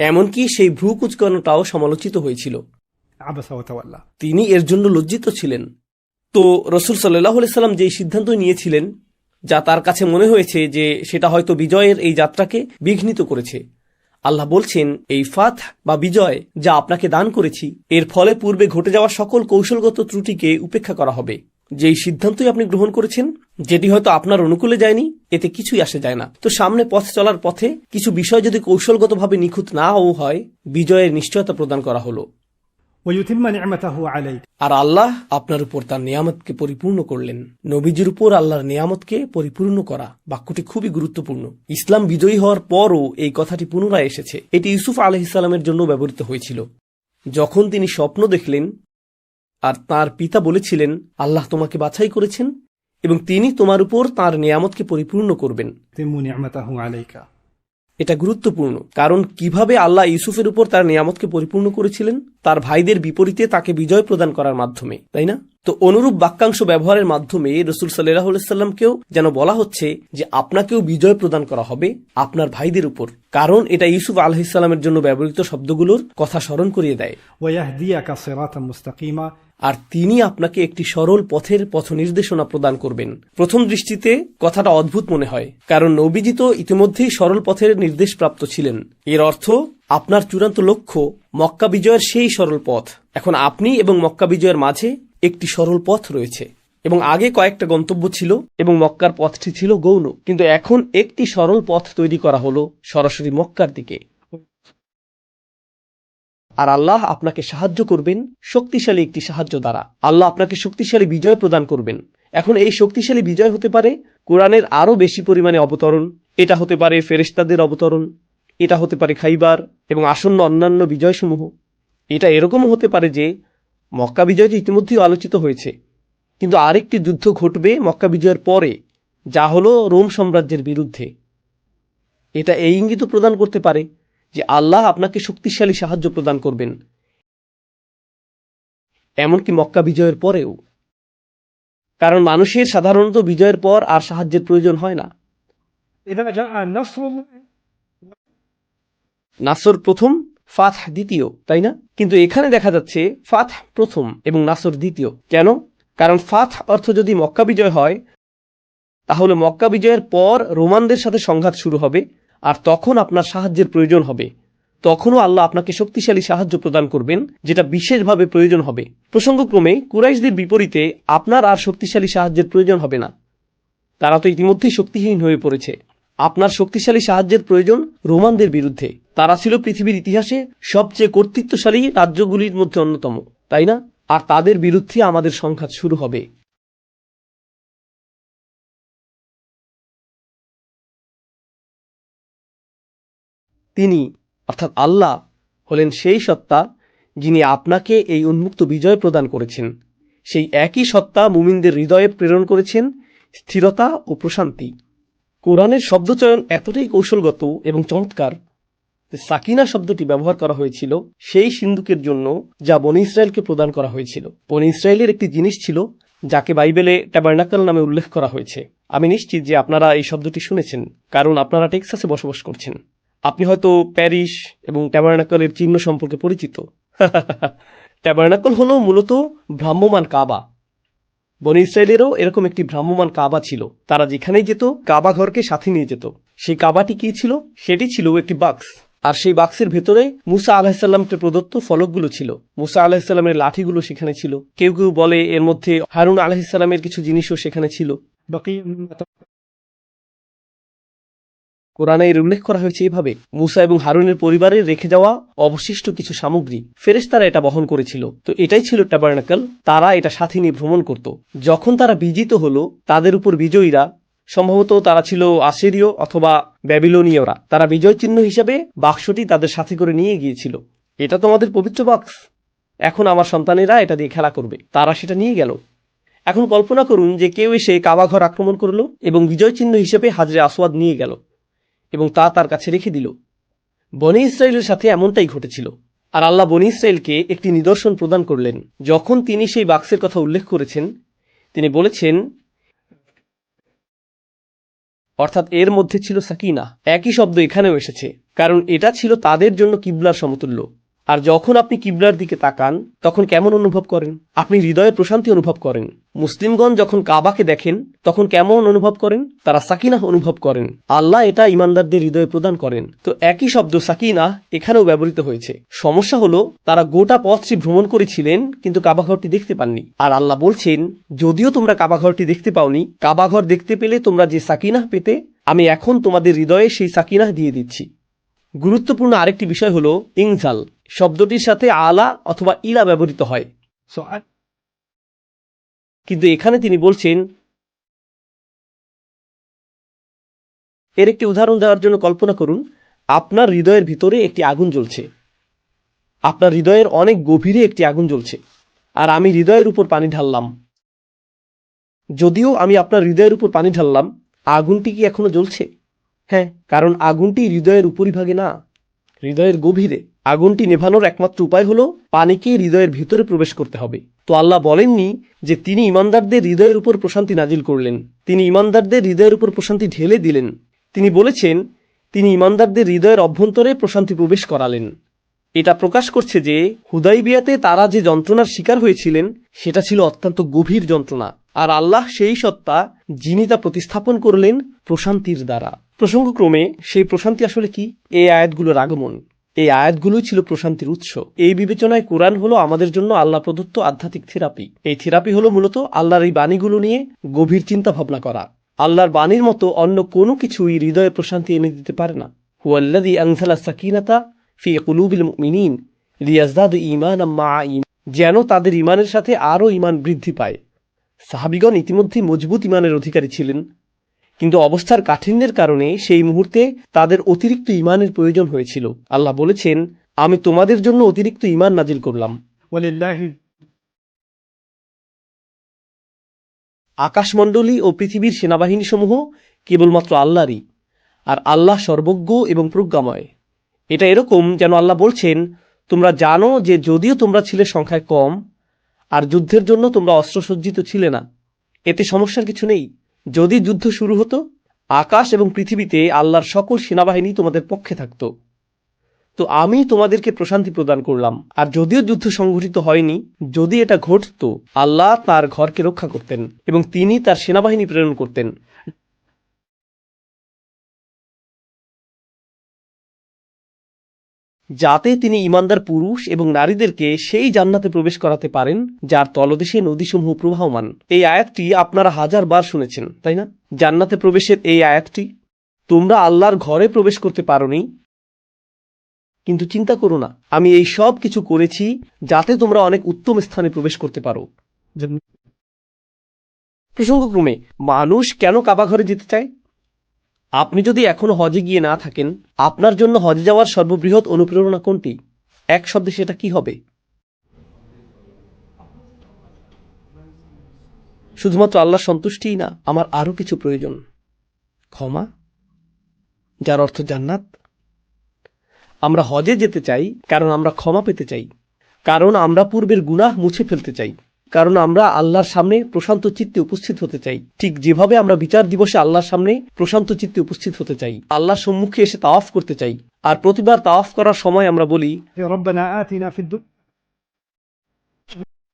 এমনকি সেই ভ্রু কুঁচকানোটাও সমালোচিত হয়েছিল। তিনি এর জন্য লজ্জিত ছিলেন। তো রাসূল সাল্লাল্লাহু আলাইহি সাল্লাম যেই সিদ্ধান্ত নিয়েছিলেন, যা তার কাছে মনে হয়েছে যে সেটা হয়তো বিজয়ের এই যাত্রাকে বিঘ্নিত করেছে, আল্লাহ বলছেন, এই ফাত বা বিজয় যা আপনাকে দান করেছি, এর ফলে পূর্বে ঘটে যাওয়া সকল কৌশলগত ত্রুটিকে উপেক্ষা করা হবে। যেই সিদ্ধান্তই আপনি গ্রহণ করেছেন, যেটি হয়তো আপনার অনুকূলে যায়নি, এতে কিছুই আসে যায় না। তো সামনে পথ চলার পথে কিছু বিষয় যদি কৌশলগতভাবে নিখুঁত নাও হয়, বিজয়ের নিশ্চয়তা প্রদান করা হলো। ويتم نعمته عليك আর আল্লাহ আপনার উপর তার নিয়ামতকে পরিপূর্ণ করলেন। নবীজির উপর আল্লাহর নিয়ামতকে পরিপূর্ণ করা বাক্যটি খুবই গুরুত্বপূর্ণ। ইসলাম বিজয়ী হওয়ার পরও এই কথাটি পুনরায় এসেছে। এটি ইউসুফ আলাইহিসসালামের জন্য ব্যবহৃত হয়েছিল। যখন তিনি স্বপ্ন দেখলেন আর তার পিতা বলেছিলেন, আল্লাহ তোমাকে বাছাই করেছেন এবং তিনি তোমার উপর তার নিয়ামতকে পরিপূর্ণ করবেন। يتم نعمته عليك এটা গুরুত্বপূর্ণ, কারণ কিভাবে আল্লাহ ইউসুফের উপর তার নিয়ামতকে পরিপূর্ণ করেছিলেন, তার ভাইদের বিপরীতে তাকে বিজয় প্রদান করার মাধ্যমে, তাই না? তো অনুরূপ বাক্যাংশ ব্যবহারের মাধ্যমে রাসূল সাল্লাল্লাহু আলাইহি ওয়াসাল্লামকেও যেন বলা হচ্ছে যে আপনাকেও বিজয় প্রদান করা হবে আপনার ভাইদের উপর, কারণ এটা ইউসুফ আলাইহিস সালামের জন্য ব্যবহৃত শব্দগুলোর কথা স্মরণ করিয়ে দেয়। ويهديك صراطا مستقيما আর তিনি আপনাকে একটি সরল পথের পথ নির্দেশনা প্রদান করবেন। প্রথম দৃষ্টিতে কথাটা অদ্ভুত মনে হয়, কারণ নবীজি তো ইতিমধ্যেই সরল পথের নির্দেশ প্রাপ্ত ছিলেন। এর অর্থ আপনার চূড়ান্ত লক্ষ্য মক্কা বিজয়ের সেই সরল পথ। এখন আপনি এবং মক্কা বিজয়ের মাঝে একটি সরল পথ রয়েছে, এবং আগে কয়েকটা গন্তব্য ছিল এবং মক্কার পথটি ছিল গৌণ, কিন্তু এখন একটি সরল পথ তৈরি করা হলো সরাসরি মক্কার দিকে। আর আল্লাহ আপনাকে সাহায্য করবেন শক্তিশালী একটি সাহায্য দ্বারা। আল্লাহ আপনাকে শক্তিশালী বিজয় প্রদান করবেন। এখন এই শক্তিশালী বিজয় হতে পারে কোরআনের আরও বেশি পরিমাণে অবতরণ, এটা হতে পারে ফেরেশতাদের অবতরণ, এটা হতে পারে খাইবার এবং আসন্ন অন্যান্য বিজয়সমূহ। এটা এরকমও হতে পারে যে মক্কা বিজয় যে ইতিমধ্যেই আলোচিত হয়েছে, কিন্তু আরেকটি যুদ্ধ ঘটবে মক্কা বিজয়ের পরে, যা হলো রোম সাম্রাজ্যের বিরুদ্ধে। এটা এই ইঙ্গিত প্রদান করতে পারে যে আল্লাহ আপনাকে শক্তিশালী সাহায্য প্রদান করবেন, এমনকি মক্কা বিজয়ের পরেও। কারণ মানুষের সাধারণত বিজয়ের পর আর সাহায্যের প্রয়োজন হয় না। إذا جاء النصر নাসর প্রথম, ফাথ দ্বিতীয়, তাই না? কিন্তু এখানে দেখা যাচ্ছে ফাথ প্রথম এবং নাসর দ্বিতীয়। কেন? কারণ ফাথ অর্থ যদি মক্কা বিজয় হয়, তাহলে মক্কা বিজয়ের পর রোমানদের সাথে সংঘাত শুরু হবে, আর তখন আপনার সাহায্যের প্রয়োজন হবে। তখনও আল্লাহ আপনাকে শক্তিশালী সাহায্য প্রদান করবেন, যেটা বিশেষভাবে প্রয়োজন হবে। প্রসঙ্গক্রমে কুরাইশদের বিপরীতে আপনার আর শক্তিশালী সাহায্যের প্রয়োজন হবে না, তারা তো ইতিমধ্যেই শক্তিহীন হয়ে পড়েছে। আপনার শক্তিশালী সাহায্যের প্রয়োজন রোমানদের বিরুদ্ধে। তারা ছিল পৃথিবীর ইতিহাসে সবচেয়ে কর্তৃত্বশালী রাজ্যগুলির মধ্যে অন্যতম, তাই না? আর তাদের বিরুদ্ধে আমাদের সংঘাত শুরু হবে। তিনি অর্থাৎ আল্লাহ হলেন সেই সত্তা যিনি আপনাকে এই উন্মুক্ত বিজয় প্রদান করেছেন। সেই একই সত্তা মুমিনদের হৃদয়ে প্রেরণ করেছেন স্থিরতা ও প্রশান্তি। কোরআনের শব্দচয়ন এতটাই কৌশলগত এবং চমৎকার যে সাকিনা শব্দটি ব্যবহার করা হয়েছিল সেই সিন্দুকের জন্য যা বনী ইসরায়েলকে প্রদান করা হয়েছিল। বনী ইসরায়েলের একটি জিনিস ছিল যাকে বাইবেলে ট্যাবারনাকল নামে উল্লেখ করা হয়েছে। আমি নিশ্চিত যে আপনারা এই শব্দটি শুনেছেন, কারণ আপনারা টেক্সাসে বসবাস করছেন। আপনি হয়তো প্যারিস এবং ট্যাবারনাকলের চিহ্ন সম্পর্কে পরিচিত। ট্যাবারনাকল হলো মূলত ভ্রাম্যমান কাবা। বনী ইসরায়েলেরও এরকম একটি ভ্রাম্যমান কাবা ছিল। তারা যেখানেই যেত কাবা ঘরকে সাথে নিয়ে যেত। সেই কাবাটি কি ছিল? সেটি ছিল একটি বাক্স, আর সেই বাক্সের ভেতরে মুসা আলাহিসাল্লামকে প্রদত্ত ফলকগুলো ছিল। মুসা আলাহিসাল্লামের লাঠিগুলো সেখানে ছিল। কেউ কেউ বলে এর মধ্যে হারুন আলাহিসাল্লামের কিছু জিনিসও সেখানে ছিল। بقي مما কোরআনে এর উল্লেখ করা হয়েছে এভাবে, মুসা এবং হারুনের পরিবারের রেখে যাওয়া অবশিষ্ট কিছু সামগ্রী ফেরেশতারা এটা বহন করেছিল। তো এটাই ছিল ট্যাবারনাকল। তারা এটা সাথে নিয়ে ভ্রমণ করত। যখন তারা বিজিত হলো, তাদের উপর বিজয়ীরা, সম্ভবত তারা ছিল আসিরীয় অথবা ব্যাবিলনীয়রা, তারা বিজয় চিহ্ন হিসেবে বাক্সটি তাদের সাথে করে নিয়ে গিয়েছিল। এটা তোমাদের পবিত্র বাক্স, এখন আমার সন্তানেরা এটা দিয়ে খেলা করবে। তারা সেটা নিয়ে গেল। এখন কল্পনা করুন যে কেউ এসে কাবা ঘর আক্রমণ করলো এবং বিজয় চিহ্ন হিসেবে হাজরে আসওয়াদ নিয়ে গেল এবং তা তার কাছে রেখে দিল। বনী ইসরায়েলের সাথে এমনটাই ঘটেছিল। আর আল্লাহ বনী ইসরায়েলকে একটি নিদর্শন প্রদান করলেন। যখন তিনি সেই বাক্সের কথা উল্লেখ করেছেন, তিনি বলেছেন, অর্থাৎ এর মধ্যে ছিল সাকিনা। একই শব্দ এখানেও এসেছে, কারণ এটা ছিল তাদের জন্য কিবলার সমতুল্য। আর যখন আপনি কিবলার দিকে তাকান তখন কেমন অনুভব করেন? আপনি হৃদয়ের প্রশান্তি অনুভব করেন। মুসলিমগণ যখন কাবাকে দেখেন তখন কেমন অনুভব করেন? তারা সাকিনাহ অনুভব করেন। আল্লাহ এটা ইমানদারদের হৃদয়ে প্রদান করেন। তো একই শব্দ সাকিনাহ এখানেও ব্যবহৃত হয়েছে। সমস্যা হলো তারা গোটা পথটি ভ্রমণ করেছিলেন কিন্তু কাবাঘরটি দেখতে পাননি। আর আল্লাহ বলছেন, যদিও তোমরা কাবাঘরটি দেখতে পাওনি, কাবাঘর দেখতে পেলে তোমরা যে সাকিনাহ পেতে, আমি এখন তোমাদের হৃদয়ে সেই সাকিনাহ দিয়ে দিচ্ছি। গুরুত্বপূর্ণ আরেকটি বিষয় হলো ইনজাল শব্দটির সাথে আলা অথবা ইলা ব্যবহৃত হয়, So, কিন্তু এখানে তিনি বলছেন, এর একটি উদাহরণ দেওয়ার জন্য কল্পনা করুন আপনার হৃদয়ের ভিতরে একটি আগুন জ্বলছে। আপনার হৃদয়ের অনেক গভীরে একটি আগুন জ্বলছে আর আমি হৃদয়ের উপর পানি ঢাললাম। যদিও আমি আপনার হৃদয়ের উপর পানি ঢাললাম, আগুনটি কি এখনো জ্বলছে? হ্যাঁ, কারণ আগুনটি হৃদয়ের উপরিভাগে না, হৃদয়ের গভীরে। আগুনটি নেভানোর একমাত্র উপায় হলো পানিকে হৃদয়ের ভিতরে প্রবেশ করতে হবে। তো আল্লাহ বলেননি যে তিনি ইমানদারদের হৃদয়ের উপর প্রশান্তি নাজিল করলেন, তিনি ইমানদারদের হৃদয়ের উপর প্রশান্তি ঢেলে দিলেন। তিনি বলেছেন তিনি ইমানদারদের হৃদয়ের অভ্যন্তরে প্রশান্তি প্রবেশ করালেন। এটা প্রকাশ করছে যে হুদাইবিয়াতে তারা যে যন্ত্রণার শিকার হয়েছিলেন সেটা ছিল অত্যন্ত গভীর যন্ত্রণা, আর আল্লাহ সেই সত্তা যিনি তা প্রতিস্থাপন করলেন প্রশান্তির দ্বারা। প্রসঙ্গক্রমে সেই প্রশান্তি আসলে কি? এই আয়াতগুলোর আগমন। এই আয়াতগুলোই ছিল প্রশান্তির উৎস। এই বিবেচনায় কোরআন হলো আমাদের জন্য আল্লাহ প্রদত্ত আধ্যাত্মিক থেরাপি। এই থেরাপি হলো মূলত আল্লাহর এই বাণীগুলো নিয়ে গভীর চিন্তা ভাবনা করা। আল্লাহর বাণীর মতো অন্য কোনো কিছুই হৃদয়ে প্রশান্তি এনে দিতে পারে না। হুয়াল্লাযী আনজালা সাকিনাতা ফি কুলুবিল মুমিনিন লিয়াজদাদু ঈমানাম মা'a ঈমান, যেন তাদের ঈমানের সাথে আরও ঈমান বৃদ্ধি পায়। সাহাবীগণ ইতিমধ্যে মজবুত ঈমানের অধিকারী ছিলেন, কিন্তু অবস্থার কাঠিন্যের কারণে সেই মুহূর্তে তাদের অতিরিক্ত ঈমানের প্রয়োজন হয়েছিল। আল্লাহ বলেছেন, আমি তোমাদের জন্য অতিরিক্ত ঈমান নাজিল করলাম। ولله আকাশমণ্ডলী ও পৃথিবীর সেনাবাহিনীসমূহ কেবলমাত্র আল্লাহরই, আর আল্লাহ সর্বজ্ঞ এবং প্রজ্ঞাময়। এটা এরকম যেন আল্লাহ বলছেন, তোমরা জানো যে যদিও তোমরা ছিলে সংখ্যায় কম আর যুদ্ধের জন্য তোমরা অস্ত্রসজ্জিত ছিলে না, এতে সমস্যার কিছু নেই। যদি যুদ্ধ শুরু হতো, আকাশ এবং পৃথিবীতে আল্লাহর সকল সেনাবাহিনী তোমাদের পক্ষে থাকত। তো আমি তোমাদেরকে প্রশান্তি প্রদান করলাম। আর যদিও যুদ্ধ সংঘটিত হয়নি, যদি এটা ঘটত, আল্লাহ তার ঘরকে রক্ষা করতেন এবং তিনি তার সেনাবাহিনী প্রেরণ করতেন, যাতে তিনি ইমানদার পুরুষ এবং নারীদেরকে সেই জান্নাতে প্রবেশ করাতে পারেন যার তলদেশে নদীসমূহ প্রবাহমান। এই আয়াতটি আপনারা হাজারবার শুনেছেন, তাই না? জান্নাতে প্রবেশের এই আয়াতটি। তোমরা আল্লাহর ঘরে প্রবেশ করতে পারোনি, কিন্তু চিন্তা করো না, আমি এই সব কিছু করেছি যাতে তোমরা অনেক উত্তম স্থানে প্রবেশ করতে পারো। প্রসঙ্গক্রমে মানুষ কেন কাবা ঘরে যেতে চায়? আপনি যদি এখনো হজে গিয়ে না থাকেন, আপনার জন্য হজে যাওয়ার সর্ববৃহৎ অনুপ্রেরণা কোনটি? এক শব্দে সেটা কি হবে? শুধুমাত্র আল্লাহর সন্তুষ্টিই না, আমার আরো কিছু প্রয়োজন। ক্ষমা, যার অর্থ জান্নাত। আমরা হজে যেতে চাই কারণ আমরা ক্ষমা পেতে চাই, কারণ আমরা পূর্বের গুনাহ মুছে ফেলতে চাই, কারণ আমরা আল্লাহর সামনে প্রশান্ত চিত্তে উপস্থিত হতে চাই। ঠিক যেভাবে আমরা বিচার দিবসে আল্লাহর সামনে প্রশান্ত চিত্তে উপস্থিত হতে চাই, আল্লাহর সম্মুখে এসে তাওয়াফ করতে চাই। আর প্রতিবার তাওয়াফ করার সময় আমরা বলি, ربنا آتنا في الدنيا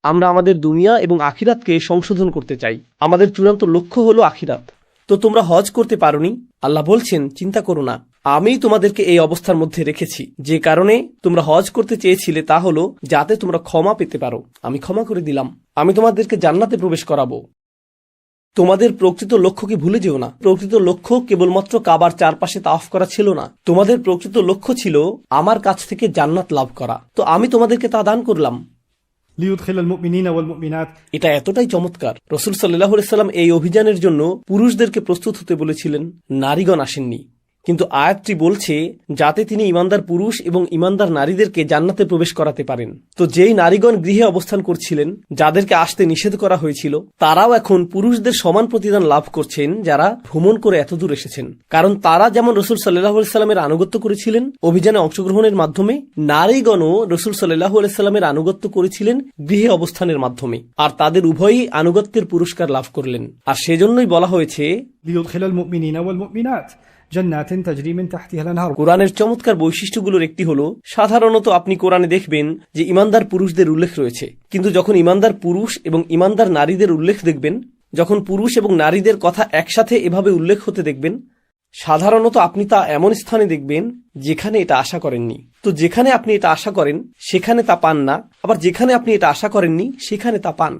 আমরা আমাদের দুনিয়া এবং আখিরাতকে সংশোধন করতে চাই। আমাদের চূড়ান্ত লক্ষ্য হলো আখিরাত। তো তোমরা হজ করতে পারোনি, আল্লাহ বলছেন চিন্তা করো না, আমি তোমাদেরকে এই অবস্থার মধ্যে রেখেছি। যে কারণে তোমরা হজ করতে চেয়েছিলে তা হলো যাতে তোমরা ক্ষমা পেতে পারো। আমি ক্ষমা করে দিলাম, আমি তোমাদেরকে জান্নাতে প্রবেশ করাবো। তোমাদের প্রকৃত লক্ষ্যকে ভুলে যেও না। প্রকৃত লক্ষ্য কেবলমাত্র কাবার চারপাশে তাওয়াফ করা ছিল না, তোমাদের প্রকৃত লক্ষ্য ছিল আমার কাছ থেকে জান্নাত লাভ করা। তো আমি তোমাদেরকে তা দান করলাম। ليدخل المؤمنين والمؤمنات এটা এতটাই চমৎকার। রাসূল সাল্লাল্লাহু আলাইহি সাল্লাম এই অভিযানের জন্য পুরুষদেরকে প্রস্তুত হতে বলেছিলেন, নারীগণ আসেননি। কিন্তু আয়াতটি বলছে যাতে তিনি ইমানদার পুরুষ এবং ইমানদার নারীদেরকে জান্নাতে প্রবেশ করাতে পারেন। তো যেই নারীগণ গৃহে অবস্থান করছিলেন, যাদেরকে আসতে নিষেধ করা হয়েছিল, তারাও এখন পুরুষদের সমান প্রতিদান লাভ করছেন যারা ভ্রমণ করে এতদূর এসেছেন। কারণ তারা যেমন রাসূল সাল্লাল্লাহু আলাইহি সাল্লামের আনুগত্য করেছিলেন অভিযানে অংশগ্রহণের মাধ্যমে, নারীগণও রাসূল সাল্লাল্লাহু আলাইহি সাল্লামের আনুগত্য করেছিলেন গৃহে অবস্থানের মাধ্যমে, আর তাদের উভয়ই আনুগত্যের পুরস্কার লাভ করলেন। আর সেজন্যই বলা হয়েছে ليدخل المؤمنين والمؤمنات جنات تجري من تحتها الأنهار. কোরআনের চমৎকার বৈশিষ্ট্যগুলোর একটি হলো, সাধারণত আপনি কোরআনে দেখবেন যে ইমানদার পুরুষদের উল্লেখ রয়েছে, কিন্তু যখন ইমানদার পুরুষ এবং ইমানদার নারীদের উল্লেখ দেখবেন, যখন পুরুষ এবং নারীদের কথা একসাথে এভাবে উল্লেখ হতে দেখবেন, সাধারণত আপনি তা এমন স্থানে দেখবেন যেখানে এটা আশা করেননি। তো যেখানে আপনি এটা আশা করেন সেখানে তা পান না, আবার যেখানে আপনি এটা আশা করেননি সেখানে তা পান।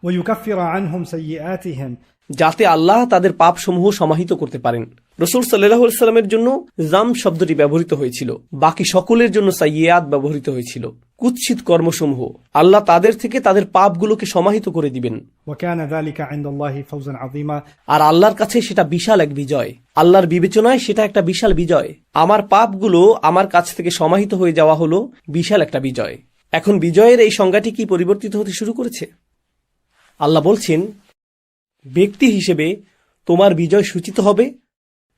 ويكفر عنهم سيئاتهم, যাতে আল্লাহ তাদের পাপসমূহ সমাহিত করতে পারেন। রাসূল সাল্লাল্লাহু আলাইহি ওয়াসাল্লামের জন্য জাম শব্দটি ব্যবহৃত হয়েছিল, বাকি সকলের জন্য সাইয়্যাত ব্যবহৃত হয়েছিল, কুৎসিত কর্মসমূহ। আল্লাহ তাদের থেকে তাদের পাপগুলোকে সমাহিত করে দিবেন, وكان ذلك عند الله فوزا عظيما. আর আল্লাহর কাছে সেটা বিশাল এক বিজয়। আল্লাহর বিবেচনায় সেটা একটা বিশাল বিজয়। আমার পাপগুলো আমার কাছ থেকে সমাহিত হয়ে যাওয়া হলো বিশাল একটা বিজয়। এখন বিজয়ের এই সংজ্ঞাটি কি পরিবর্তিত হতে শুরু করেছে? আল্লাহ বলছেন, ব্যক্তি হিসেবে তোমার বিজয় সূচিত হবে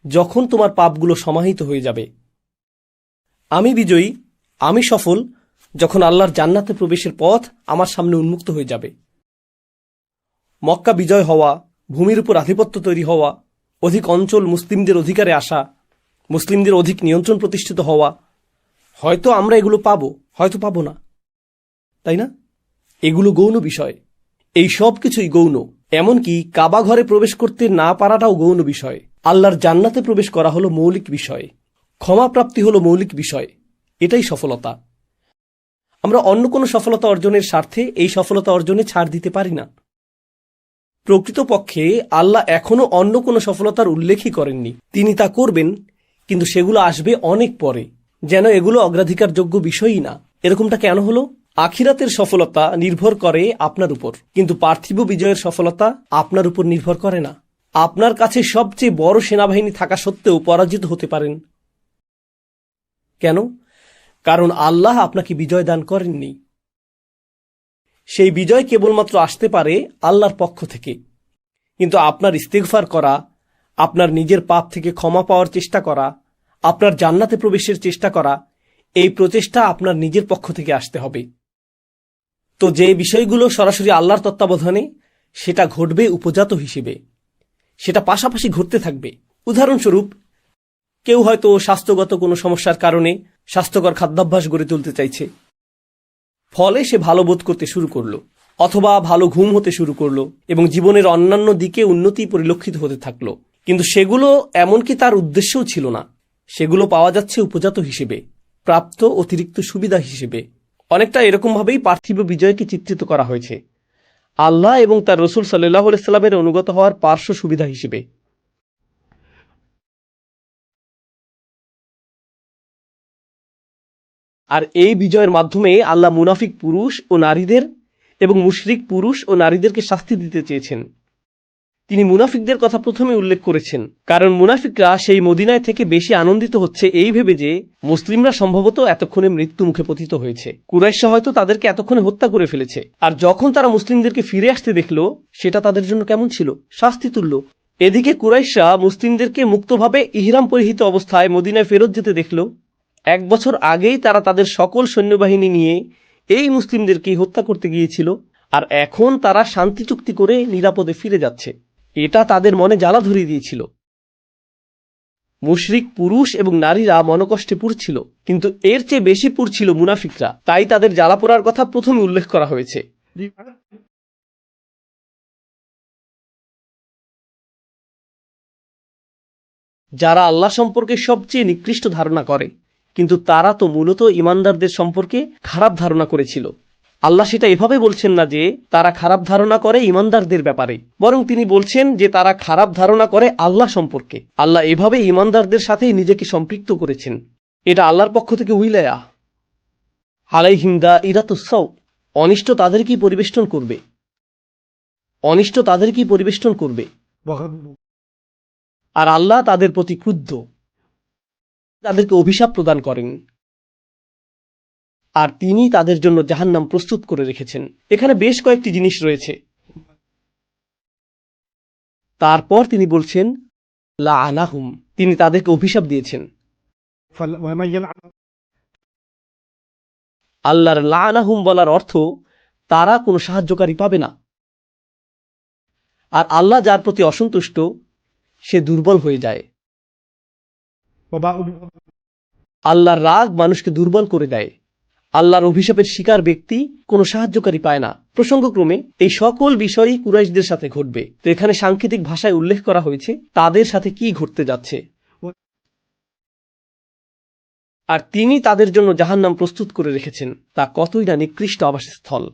যখন তোমার পাপগুলো সমাহিত হয়ে যাবে। আমি বিজয়ী, আমি সফল যখন আল্লাহর জান্নাতে প্রবেশের পথ আমার সামনে উন্মুক্ত হয়ে যাবে। মক্কা বিজয় হওয়া, ভূমির উপর আধিপত্য তৈরি হওয়া, অধিক অঞ্চল মুসলিমদের অধিকারে আসা, মুসলিমদের অধিক নিয়ন্ত্রণ প্রতিষ্ঠিত হওয়া, হয়তো আমরা এগুলো পাবো, হয়তো পাবো না, তাই না? এগুলো গৌণ বিষয়। এই সব কিছুই গৌণ। এমনকি কাবা ঘরে প্রবেশ করতে না পারাটাও গৌণ বিষয়। আল্লাহর জান্নাতে প্রবেশ করা হলো মৌলিক বিষয়, ক্ষমাপ্রাপ্তি হলো মৌলিক বিষয়। এটাই সফলতা। আমরা অন্য কোনো সফলতা অর্জনের স্বার্থে এই সফলতা অর্জনে ছাড় দিতে পারি না। প্রকৃতপক্ষে আল্লাহ এখনো অন্য কোনো সফলতার উল্লেখই করেননি। তিনি তা করবেন, কিন্তু সেগুলো আসবে অনেক পরে, যেন এগুলো অগ্রাধিকারযোগ্য বিষয়ই না। এরকমটা কেন হলো? আখিরাতের সফলতা নির্ভর করে আপনার উপর, কিন্তু পার্থিব বিজয়ের সফলতা আপনার উপর নির্ভর করে না। আপনার কাছে সবচেয়ে বড় সেনাবাহিনী থাকা সত্ত্বেও পরাজিত হতে পারেন। কেন? কারণ আল্লাহ আপনাকে বিজয় দান করেননি। সেই বিজয় কেবলমাত্র আসতে পারে আল্লাহর পক্ষ থেকে। কিন্তু আপনার ইস্তিগফার করা, আপনার নিজের পাপ থেকে ক্ষমা পাওয়ার চেষ্টা করা, আপনার জান্নাতে প্রবেশের চেষ্টা করা, এই প্রচেষ্টা আপনার নিজের পক্ষ থেকে আসতে হবে। তো যে বিষয়গুলো সরাসরি আল্লাহর তত্ত্বাবধানে, সেটা ঘটবে উপজাত হিসেবে, সেটা পাশাপাশি ঘটতে থাকবে। উদাহরণস্বরূপ, কেউ হয়তো স্বাস্থ্যগত কোনো সমস্যার কারণে স্বাস্থ্যকর খাদ্যাভ্যাস গড়ে তুলতে চাইছে, ফলে সে ভালো বোধ করতে শুরু করলো, অথবা ভালো ঘুম হতে শুরু করলো, এবং জীবনের অন্যান্য দিকে উন্নতি পরিলক্ষিত হতে থাকলো। কিন্তু সেগুলো এমনকি তার উদ্দেশ্যও ছিল না। সেগুলো পাওয়া যাচ্ছে উপজাত হিসেবে, প্রাপ্ত অতিরিক্ত সুবিধা হিসেবে। অনেকটা এরকমভাবেই পার্থিব বিজয়কে চিত্রিত করা হয়েছে, আল্লাহ এবং তার রসুল সাল্লাল্লাহু আলাইহি সাল্লামের অনুগত হওয়ার পার্শ্ব সুবিধা হিসেবে। আর এই বিজয়ের মাধ্যমে আল্লাহ মুনাফিক পুরুষ ও নারীদের এবং মুশরিক পুরুষ ও নারীদেরকে শাস্তি দিতে চেয়েছেন। তিনি মুনাফিকদের কথা প্রথমে উল্লেখ করেছেন, কারণ মুনাফিকরা সেই মদিনায় থেকে বেশি আনন্দিত হচ্ছে এই ভেবে যে মুসলিমরা সম্ভবত এতক্ষণে মৃত্যু মুখে পতিত হয়েছে। কুরাইশরা হয়তো তাদেরকে এতক্ষণে হত্যা করে ফেলেছে। আর যখন তারা মুসলিমদেরকে ফিরে আসতে দেখল, সেটা তাদের জন্য কেমন ছিল? শাস্তি তুল্য। এদিকে কুরাইশরা মুসলিমদেরকে মুক্তভাবে ইহরাম পরিহিত অবস্থায় মদিনায় ফেরত যেতে দেখল। 1 বছর আগেই তারা তাদের সকল সৈন্যবাহিনী নিয়ে এই মুসলিমদেরকে হত্যা করতে গিয়েছিল, আর এখন তারা শান্তি চুক্তি করে নিরাপদে ফিরে যাচ্ছে। এটা তাদের মনে জ্বালা ধরিয়ে দিয়েছিল। মুশরিক পুরুষ এবং নারীরা মনকষ্টে পুড়ছিল, কিন্তু এর চেয়ে বেশি পুড়ছিল মুনাফিকরা। তাই তাদের জ্বালা পোড়ার কথা প্রথমে উল্লেখ করা হয়েছে। যারা আল্লাহ সম্পর্কে সবচেয়ে নিকৃষ্ট ধারণা করে, কিন্তু তারা তো মূলত ঈমানদারদের সম্পর্কে খারাপ ধারণা করেছিল। আল্লাহ সেটা এভাবে বলছেন না যে তারা খারাপ ধারণা করে ঈমানদারদের ব্যাপারে, বরং তিনি বলছেন যে তারা খারাপ ধারণা করে আল্লাহ সম্পর্কে। আল্লাহ এভাবে ঈমানদারদের সাথে নিজেকে সম্পৃক্ত করেছেন। এটা আল্লাহর পক্ষ থেকে উইলায়া। আলাইহিম দাইরাতুস সাউ, অনিষ্ট তাদেরকেই পরিবেষ্টন করবে, অনিষ্ট তাদেরকেই পরিবেষ্টন করবে। আর আল্লাহ তাদের প্রতি ক্রুদ্ধ, তাদেরকে অভিশাপ প্রদান করেন, আর তিনি তাদের জন্য জাহান্নাম প্রস্তুত করে রেখেছেন। এখানে বেশ কয়েকটি জিনিস রয়েছে। তারপর তিনি বলছেন লাআনাহুম, তিনি তাদেরকে অভিশাপ দিয়েছেন। আল্লাহর লাআনাহুম বলার অর্থ তারা কোনো সাহায্যকারী পাবে না। আর আল্লাহ যার প্রতি অসন্তুষ্ট সে দুর্বল হয়ে যায়। وباءوا بغضب আল্লাহর রাগ মানুষকে দুর্বল করে দেয়। আল্লাহর অভিশাপের শিকার ব্যক্তি কোনো সাহায্যকারী পায় না। প্রসঙ্গক্রমে এই সকল বিষয়ই কুরাইশদের সাথে ঘটবে। তো এখানে সাংকেতিক ভাষায় উল্লেখ করা হয়েছে তাদের সাথে কি ঘটতে যাচ্ছে, আর তিনি তাদের জন্য জাহান্নাম প্রস্তুত করে রেখেছেন তা কতই না নিকৃষ্ট আবাসস্থল।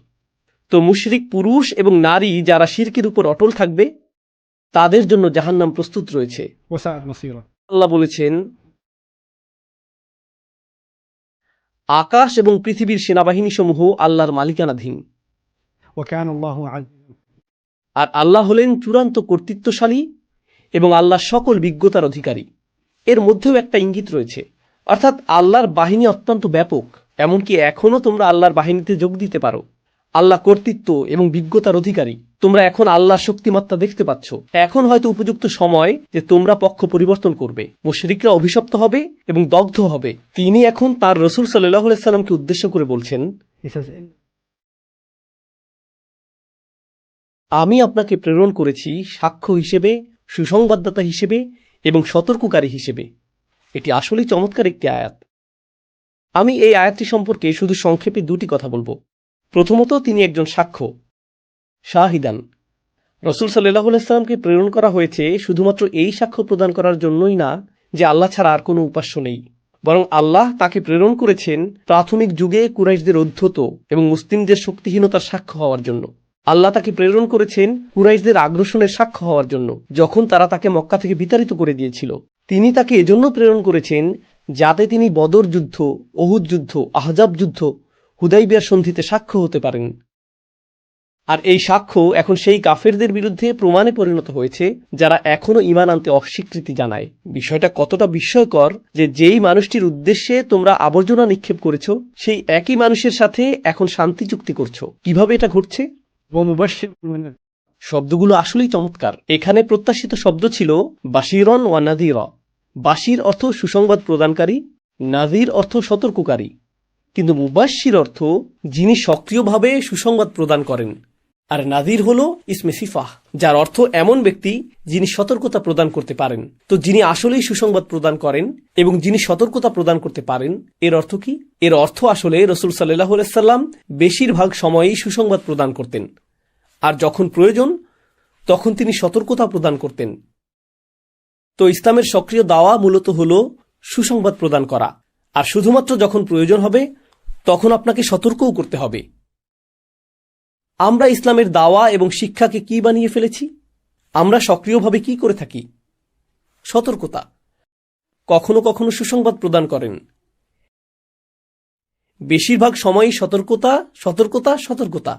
তো মুশরিক পুরুষ এবং নারী যারা শিরকের উপর অটল থাকবে তাদের জন্য জাহান্নাম প্রস্তুত রয়েছে। وساءت مصيرا। আল্লাহ বলেছেন, আকাশ এবং পৃথিবীর সেনাবাহিনী সমূহ আল্লাহর মালিকানাধীন, وكان الله عزيزا আর আল্লাহ হলেন চূড়ান্ত কর্তৃত্বশালী এবং আল্লাহ সকল বিজ্ঞতার অধিকারী। এর মধ্যেও একটা ইঙ্গিত রয়েছে, অর্থাৎ আল্লাহর বাহিনী অত্যন্ত ব্যাপক, এমনকি এখনো তোমরা আল্লাহর বাহিনীতে যোগ দিতে পারো। আল্লাহ কর্তৃত্ব এবং বিজ্ঞতার অধিকারী। তোমরা এখন আল্লাহর শক্তিমাত্রা দেখতে পাচ্ছ। এখন হয়তো উপযুক্ত সময় যে তোমরা পক্ষ পরিবর্তন করবে। মুশরিকরা অভিশপ্ত হবে এবং দগ্ধ হবে। তিনি এখন তার রাসূল সাল্লাল্লাহু আলাইহি সাল্লামকে উদ্দেশ্য করে বলছেন, He says, আমি আপনাকে প্রেরণ করেছি সাক্ষ্য হিসেবে, সুসংবাদদাতা হিসেবে এবং সতর্ককারী হিসেবে। এটি আসলেই চমৎকার একটি আয়াত। আমি এই আয়াতটি সম্পর্কে শুধু সংক্ষেপে দুটি কথা বলবো। প্রথমত, তিনি একজন সাক্ষ্য, শাহিদান। রাসূল সাল্লাল্লাহু আলাইহি সাল্লামকে প্রেরণ করা হয়েছে শুধুমাত্র এই সাক্ষ্য প্রদান করার জন্যই না যে আল্লাহ ছাড়া আর কোনো উপাস্য নেই, বরং আল্লাহ তাকে প্রেরণ করেছেন প্রাথমিক যুগে কুরাইশদের অধ্যত এবং মুসলিমদের শক্তিহীনতার সাক্ষ্য হওয়ার জন্য। আল্লাহ তাকে প্রেরণ করেছেন কুরাইশদের আগ্রাসনের সাক্ষ্য হওয়ার জন্য, যখন তারা তাকে মক্কা থেকে বিতাড়িত করে দিয়েছিল। তিনি তাকে এজন্য প্রেরণ করেছেন যাতে তিনি বদর যুদ্ধ, উহুদ যুদ্ধ, আহজাব যুদ্ধ, হুদাইবিয়ার সন্ধিতে সাক্ষ্য হতে পারেন। আর এই সাক্ষ্য এখন সেই কাফেরদের বিরুদ্ধে প্রমাণে পরিণত হয়েছে যারা এখনো ঈমান আনতে অস্বীকৃতি জানায়। বিষয়টা কতটা বিস্ময়কর যে যেই মানুষটির উদ্দেশ্যে তোমরা আবর্জনা নিক্ষেপ করেছ সেই একই মানুষের সাথে এখন শান্তি চুক্তি করছো। কিভাবে এটা ঘটছে? ومبشر من শব্দগুলো আসলেই চমৎকার। এখানে প্রত্যাশিত শব্দ ছিল বাশিরন ওয়া নাযীরা। বাশির অর্থ সুসংবাদ প্রদানকারী, নাযীর অর্থ সতর্ককারী, কিন্তু মুবাশশির অর্থ যিনি সক্রিয়ভাবে সুসংবাদ প্রদান করেন। আর নাযীর হলো ইসমে সিফাহ, যার অর্থ এমন ব্যক্তি যিনি সতর্কতা প্রদান করতে পারেন। তো যিনি আসলেই সুসংবাদ প্রদান করেন এবং যিনি সতর্কতা প্রদান করতে পারেন, এর অর্থ কি? এর অর্থ আসলে রাসূল সাল্লাল্লাহু আলাইহি সাল্লাম বেশিরভাগ সময়ই সুসংবাদ প্রদান করতেন, আর যখন প্রয়োজন তখন তিনি সতর্কতা প্রদান করতেন। তো ইসলামের সক্রিয় দাওয়া মূলত হলো সুসংবাদ প্রদান করা, আর শুধুমাত্র যখন প্রয়োজন হবে তখন আপনাকে সতর্কও করতে হবে। আমরা ইসলামের দাওয়া এবং শিক্ষাকে কি বানিয়ে ফেলেছি? আমরা সক্রিয়ভাবে কি করে থাকি? সতর্কতা। কখনো কখনো সুসংবাদ প্রদান করেন। বেশিরভাগ সময়ই সতর্কতা, সতর্কতা, সতর্কতা।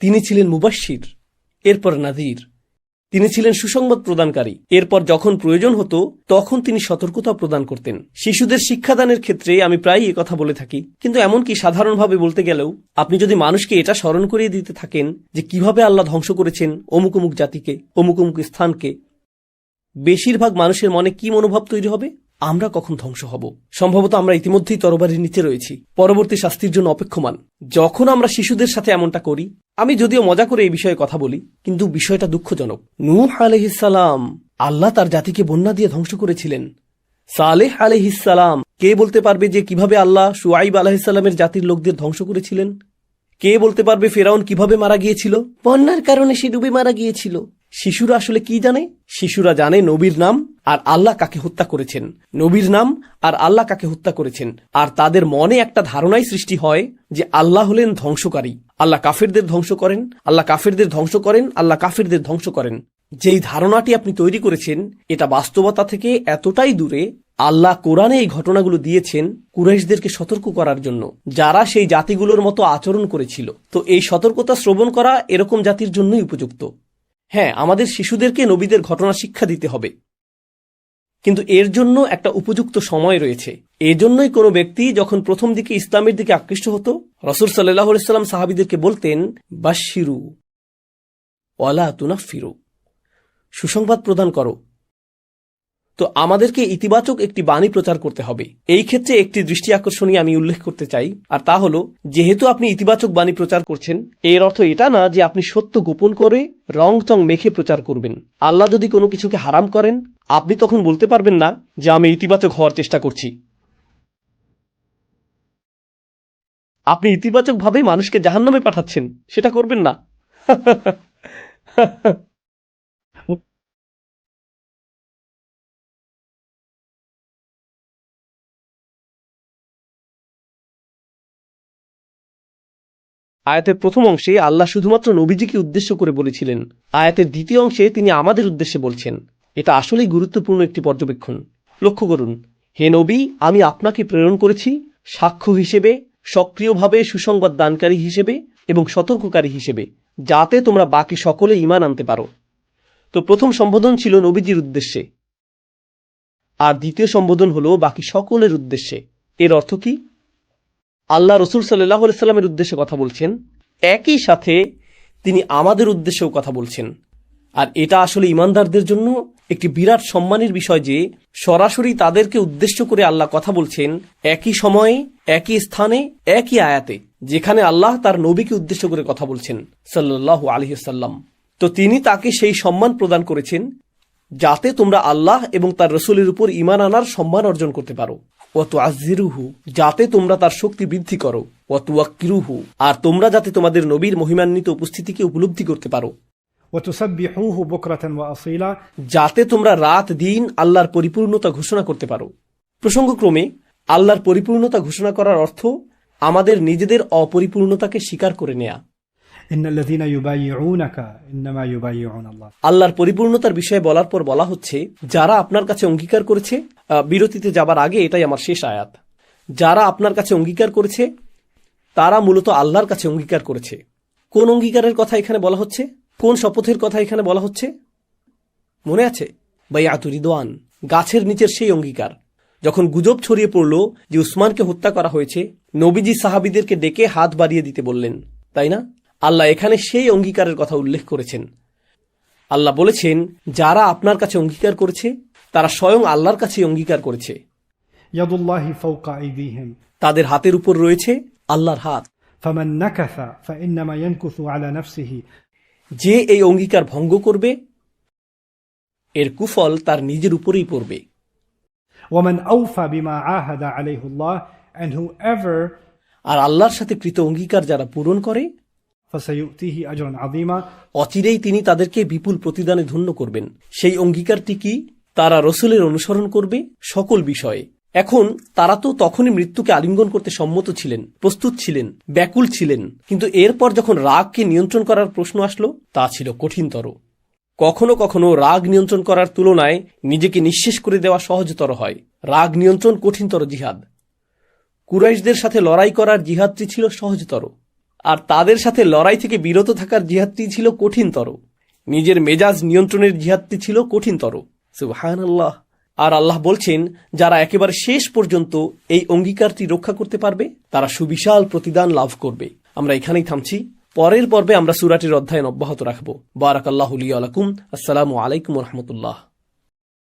তিনি ছিলেন মুবাশশির, এরপর নাযীর। তিনি ছিলেন সুসংবাদ প্রদানকারী। এরপর যখন প্রয়োজন হতো তখন তিনি সতর্কতা প্রদান করতেন। শিশুদের শিক্ষাদানের ক্ষেত্রে আমি প্রায়ই কথা বলে থাকি, কিন্তু এমনকি সাধারণভাবে বলতে গেলেও আপনি যদি মানুষকে এটা স্মরণ করিয়ে দিতে থাকেন যে কিভাবে আল্লাহ ধ্বংস করেছেন অমুক অমুক জাতিকে, অমুক অমুক স্থানকে, বেশিরভাগ মানুষের মনে কি মনোভাব তৈরি হবে? আমরা কখন ধ্বংস হব? সম্ভবত আমরা ইতিমধ্যেই তরবারির নিচে রয়েছি, পরবর্তী শাস্তির জন্য অপেক্ষমান। যখন আমরা শিশুদের সাথে এমনটা করি, আমি যদিও মজা করে এই বিষয়ে কথা বলি, কিন্তু বিষয়টা দুঃখজনক। নূহ আলাইহিস সালাম, আল্লাহ তার জাতিকে বন্যা দিয়ে ধ্বংস করেছিলেন। সালেহ আলাইহিস সালাম, কে বলতে পারবে যে কিভাবে আল্লাহ শুআইব আলাইহিস সালামের জাতির লোকদের ধ্বংস করেছিলেন? কে বলতে পারবে ফেরাউন কিভাবে মারা গিয়েছিল? বন্যার কারণে সে ডুবে মারা গিয়েছিল। শিশুরা আসলে কি জানে? শিশুরা জানে নবীর নাম আর আল্লাহ কাকে হত্যা করেছেন, নবীর নাম আর আল্লাহ কাকে হত্যা করেছেন। আর তাদের মনে একটা ধারণাই সৃষ্টি হয় যে আল্লাহ হলেন ধ্বংসকারী, আল্লাহ কাফেরদের ধ্বংস করেন, আল্লাহ কাফেরদের ধ্বংস করেন, আল্লাহ কাফেরদের ধ্বংস করেন। যেই ধারণাটি আপনি তৈরি করেছেন এটা বাস্তবতা থেকে এতটাই দূরে। আল্লাহ কোরআনে এই ঘটনাগুলো দিয়েছেন কুরাইশদেরকে সতর্ক করার জন্য, যারা সেই জাতিগুলোর মতো আচরণ করেছিল। তো এই সতর্কতা শ্রবণ করা এরকম জাতির জন্যই উপযুক্ত। হ্যাঁ, আমাদের শিশুদেরকে নবীদের ঘটনা শিক্ষা দিতে হবে, কিন্তু এর জন্য একটা উপযুক্ত সময় রয়েছে। এজন্যই কোনো ব্যক্তি যখন প্রথম দিকে ইসলামের দিকে আকৃষ্ট হতো, রাসূল সাল্লাল্লাহু আলাইহি সাল্লাম সাহাবীদেরকে বলতেন বাশশিরু ওয়ালা তুনাফিরু, সুসংবাদ প্রদান করো, তো আমাদেরকে ইতিবাচক একটি বাণী প্রচার করতে হবে। এই ক্ষেত্রে একটি দৃষ্টি আকর্ষণীয় আমি উল্লেখ করতে চাই, আর তা হলো, যেহেতু আপনি ইতিবাচক বাণী প্রচার করছেন, এর অর্থ এটা না যে আপনি সত্য গোপন করে রং চং মেখে প্রচার করবেন। আল্লাহ যদি কোনো কিছুকে হারাম করেন, আপনি তখন বলতে পারবেন না যে আমি ইতিবাচক হওয়ার চেষ্টা করছি। আপনি ইতিবাচকভাবে মানুষকে জাহান্নামে পাঠাচ্ছেন, সেটা করবেন না। আয়াতের প্রথম অংশে আল্লাহ শুধুমাত্র নবীজিকে উদ্দেশ্য করে বলেছিলেন। আয়াতের দ্বিতীয় অংশে তিনি আমাদের উদ্দেশ্যে বলছেন। এটা আসলেই গুরুত্বপূর্ণ একটি পর্যবেক্ষণ। লক্ষ্য করুন, হে নবী, আমি আপনাকে প্রেরণ করেছি সাক্ষ্য হিসেবে, সক্রিয়ভাবে সুসংবাদ দানকারী হিসেবে এবং সতর্ককারী হিসেবে, যাতে তোমরা বাকি সকলে ঈমান আনতে পারো। তো প্রথম সম্বোধন ছিল নবীজির উদ্দেশ্যে, আর দ্বিতীয় সম্বোধন হলো বাকি সকলের উদ্দেশ্যে। এর অর্থ কি? আল্লাহ রসুল সাল্লাহ সাল্লামের উদ্দেশ্যে কথা বলছেন, একই সাথে তিনি আমাদের উদ্দেশ্যেও কথা বলছেন। আর এটা আসলে ইমানদারদের জন্য একটি বিরাট সম্মানের বিষয় যে সরাসরি তাদেরকে উদ্দেশ্য করে আল্লাহ কথা বলছেন, একই সময়ে, একই স্থানে, একই আয়াতে, যেখানে আল্লাহ তার নবীকে উদ্দেশ্য করে কথা বলছেন সাল্লাল্লাহু আলাইহি ওয়াসাল্লাম। তো তিনি তাকে সেই সম্মান প্রদান করেছেন যাতে তোমরা আল্লাহ এবং তার রসুলের উপর ঈমান আনার সম্মান অর্জন করতে পারো। ওয়াতুআযযিরুহু, যাতে তোমরা তার শক্তি বৃদ্ধি করো। ওয়াতুওয়াক্কিরুহু, আর তোমরা যাতে তোমাদের নবীর মহিমান্বিত উপস্থিতিকে উপলব্ধি করতে পারো। وتسبحوه بكرة وأصيلا, যাতে তোমরা রাত দিন আল্লাহর পরিপূর্ণতা ঘোষণা করতে পারো। প্রসঙ্গক্রমে আল্লাহর পরিপূর্ণতা ঘোষণা করার অর্থ আমাদের নিজেদের অপরিপূর্ণতাকে স্বীকার করে নেয়া। إن الذين يبايعونك إنما يبايعون الله. আল্লাহর পরিপূর্ণতার বিষয়ে বলার পর বলা হচ্ছে, যারা আপনার কাছে অঙ্গীকার করেছে। বিরতিতে যাবার আগে এটাই আমার শেষ আয়াত। যারা আপনার কাছে অঙ্গীকার করেছে তারা মূলত আল্লাহর কাছে অঙ্গীকার করেছে। কোন অঙ্গীকারের কথা এখানে বলা হচ্ছে? কোন শপথের কথা এখানে বলা হচ্ছে? মনে আছে? বাইআতু রিদওয়ান, গাছের নিচের সেই অঙ্গীকার। যখন গুজব ছড়িয়ে পড়ল যে উসমানকে হত্যা করা হয়েছে, নবীজি সাহাবীদেরকে ডেকে হাত বাড়িয়ে দিতে বললেন, তাই না? আল্লাহ এখানে সেই অঙ্গীকারের কথা উল্লেখ করেছেন। আল্লাহ বলেছেন, যারা আপনার কাছে অঙ্গীকার করেছে তারা স্বয়ং আল্লাহর কাছে অঙ্গীকার করেছে। يد الله فوق أيديهم, তাদের হাতের উপর রয়েছে আল্লাহর হাত। فمن نكث فإنما ينكث على نفسه. যে এই অঙ্গীকার ভঙ্গ করবে এর কুফল তার নিজের উপরেই পড়বে। ومن أوفى بما عاهد عليه الله, and whoever, আর আল্লাহর সাথে কৃত অঙ্গীকার যারা পূরণ করে, فسيؤتيه أجرا عظيما. অচিরেই তিনি তাদেরকে বিপুল প্রতিদানে ধন্য করবেন। সেই অঙ্গীকারটি কি? তারা রসুলের অনুসরণ করবে সকল বিষয়ে। এখন তারা তো তখনই মৃত্যুকে আলিঙ্গন করতে সম্মত ছিলেন, প্রস্তুত ছিলেন, ব্যাকুল ছিলেন, কিন্তু এরপর যখন রাগকে নিয়ন্ত্রণ করার প্রশ্ন আসলো, তা ছিল কঠিনতর। কখনো কখনো রাগ নিয়ন্ত্রণ করার তুলনায় নিজেকে নিঃশেষ করে দেওয়া সহজতর হয়। রাগ নিয়ন্ত্রণ কঠিনতর জিহাদ। কুরাইশদের সাথে লড়াই করার জিহাদটি ছিল সহজতর, আর তাদের সাথে লড়াই থেকে বিরত থাকার জিহাদটি ছিল কঠিনতর। নিজের মেজাজ নিয়ন্ত্রণের জিহাদটি ছিল কঠিনতর। সুবহানাল্লাহ। আর আল্লাহ বলছেন, যারা একেবারে শেষ পর্যন্ত এই অঙ্গীকারটি রক্ষা করতে পারবে তারা সুবিশাল প্রতিদান লাভ করবে। আমরা এখানেই থামছি। পরের পর্বে আমরা সূরাটির অধ্যয়ন অব্যাহত রাখব। বারাকাল্লাহু লি ওয়া লাকুম। আসসালামু আলাইকুম ওয়া রাহমাতুল্লাহ।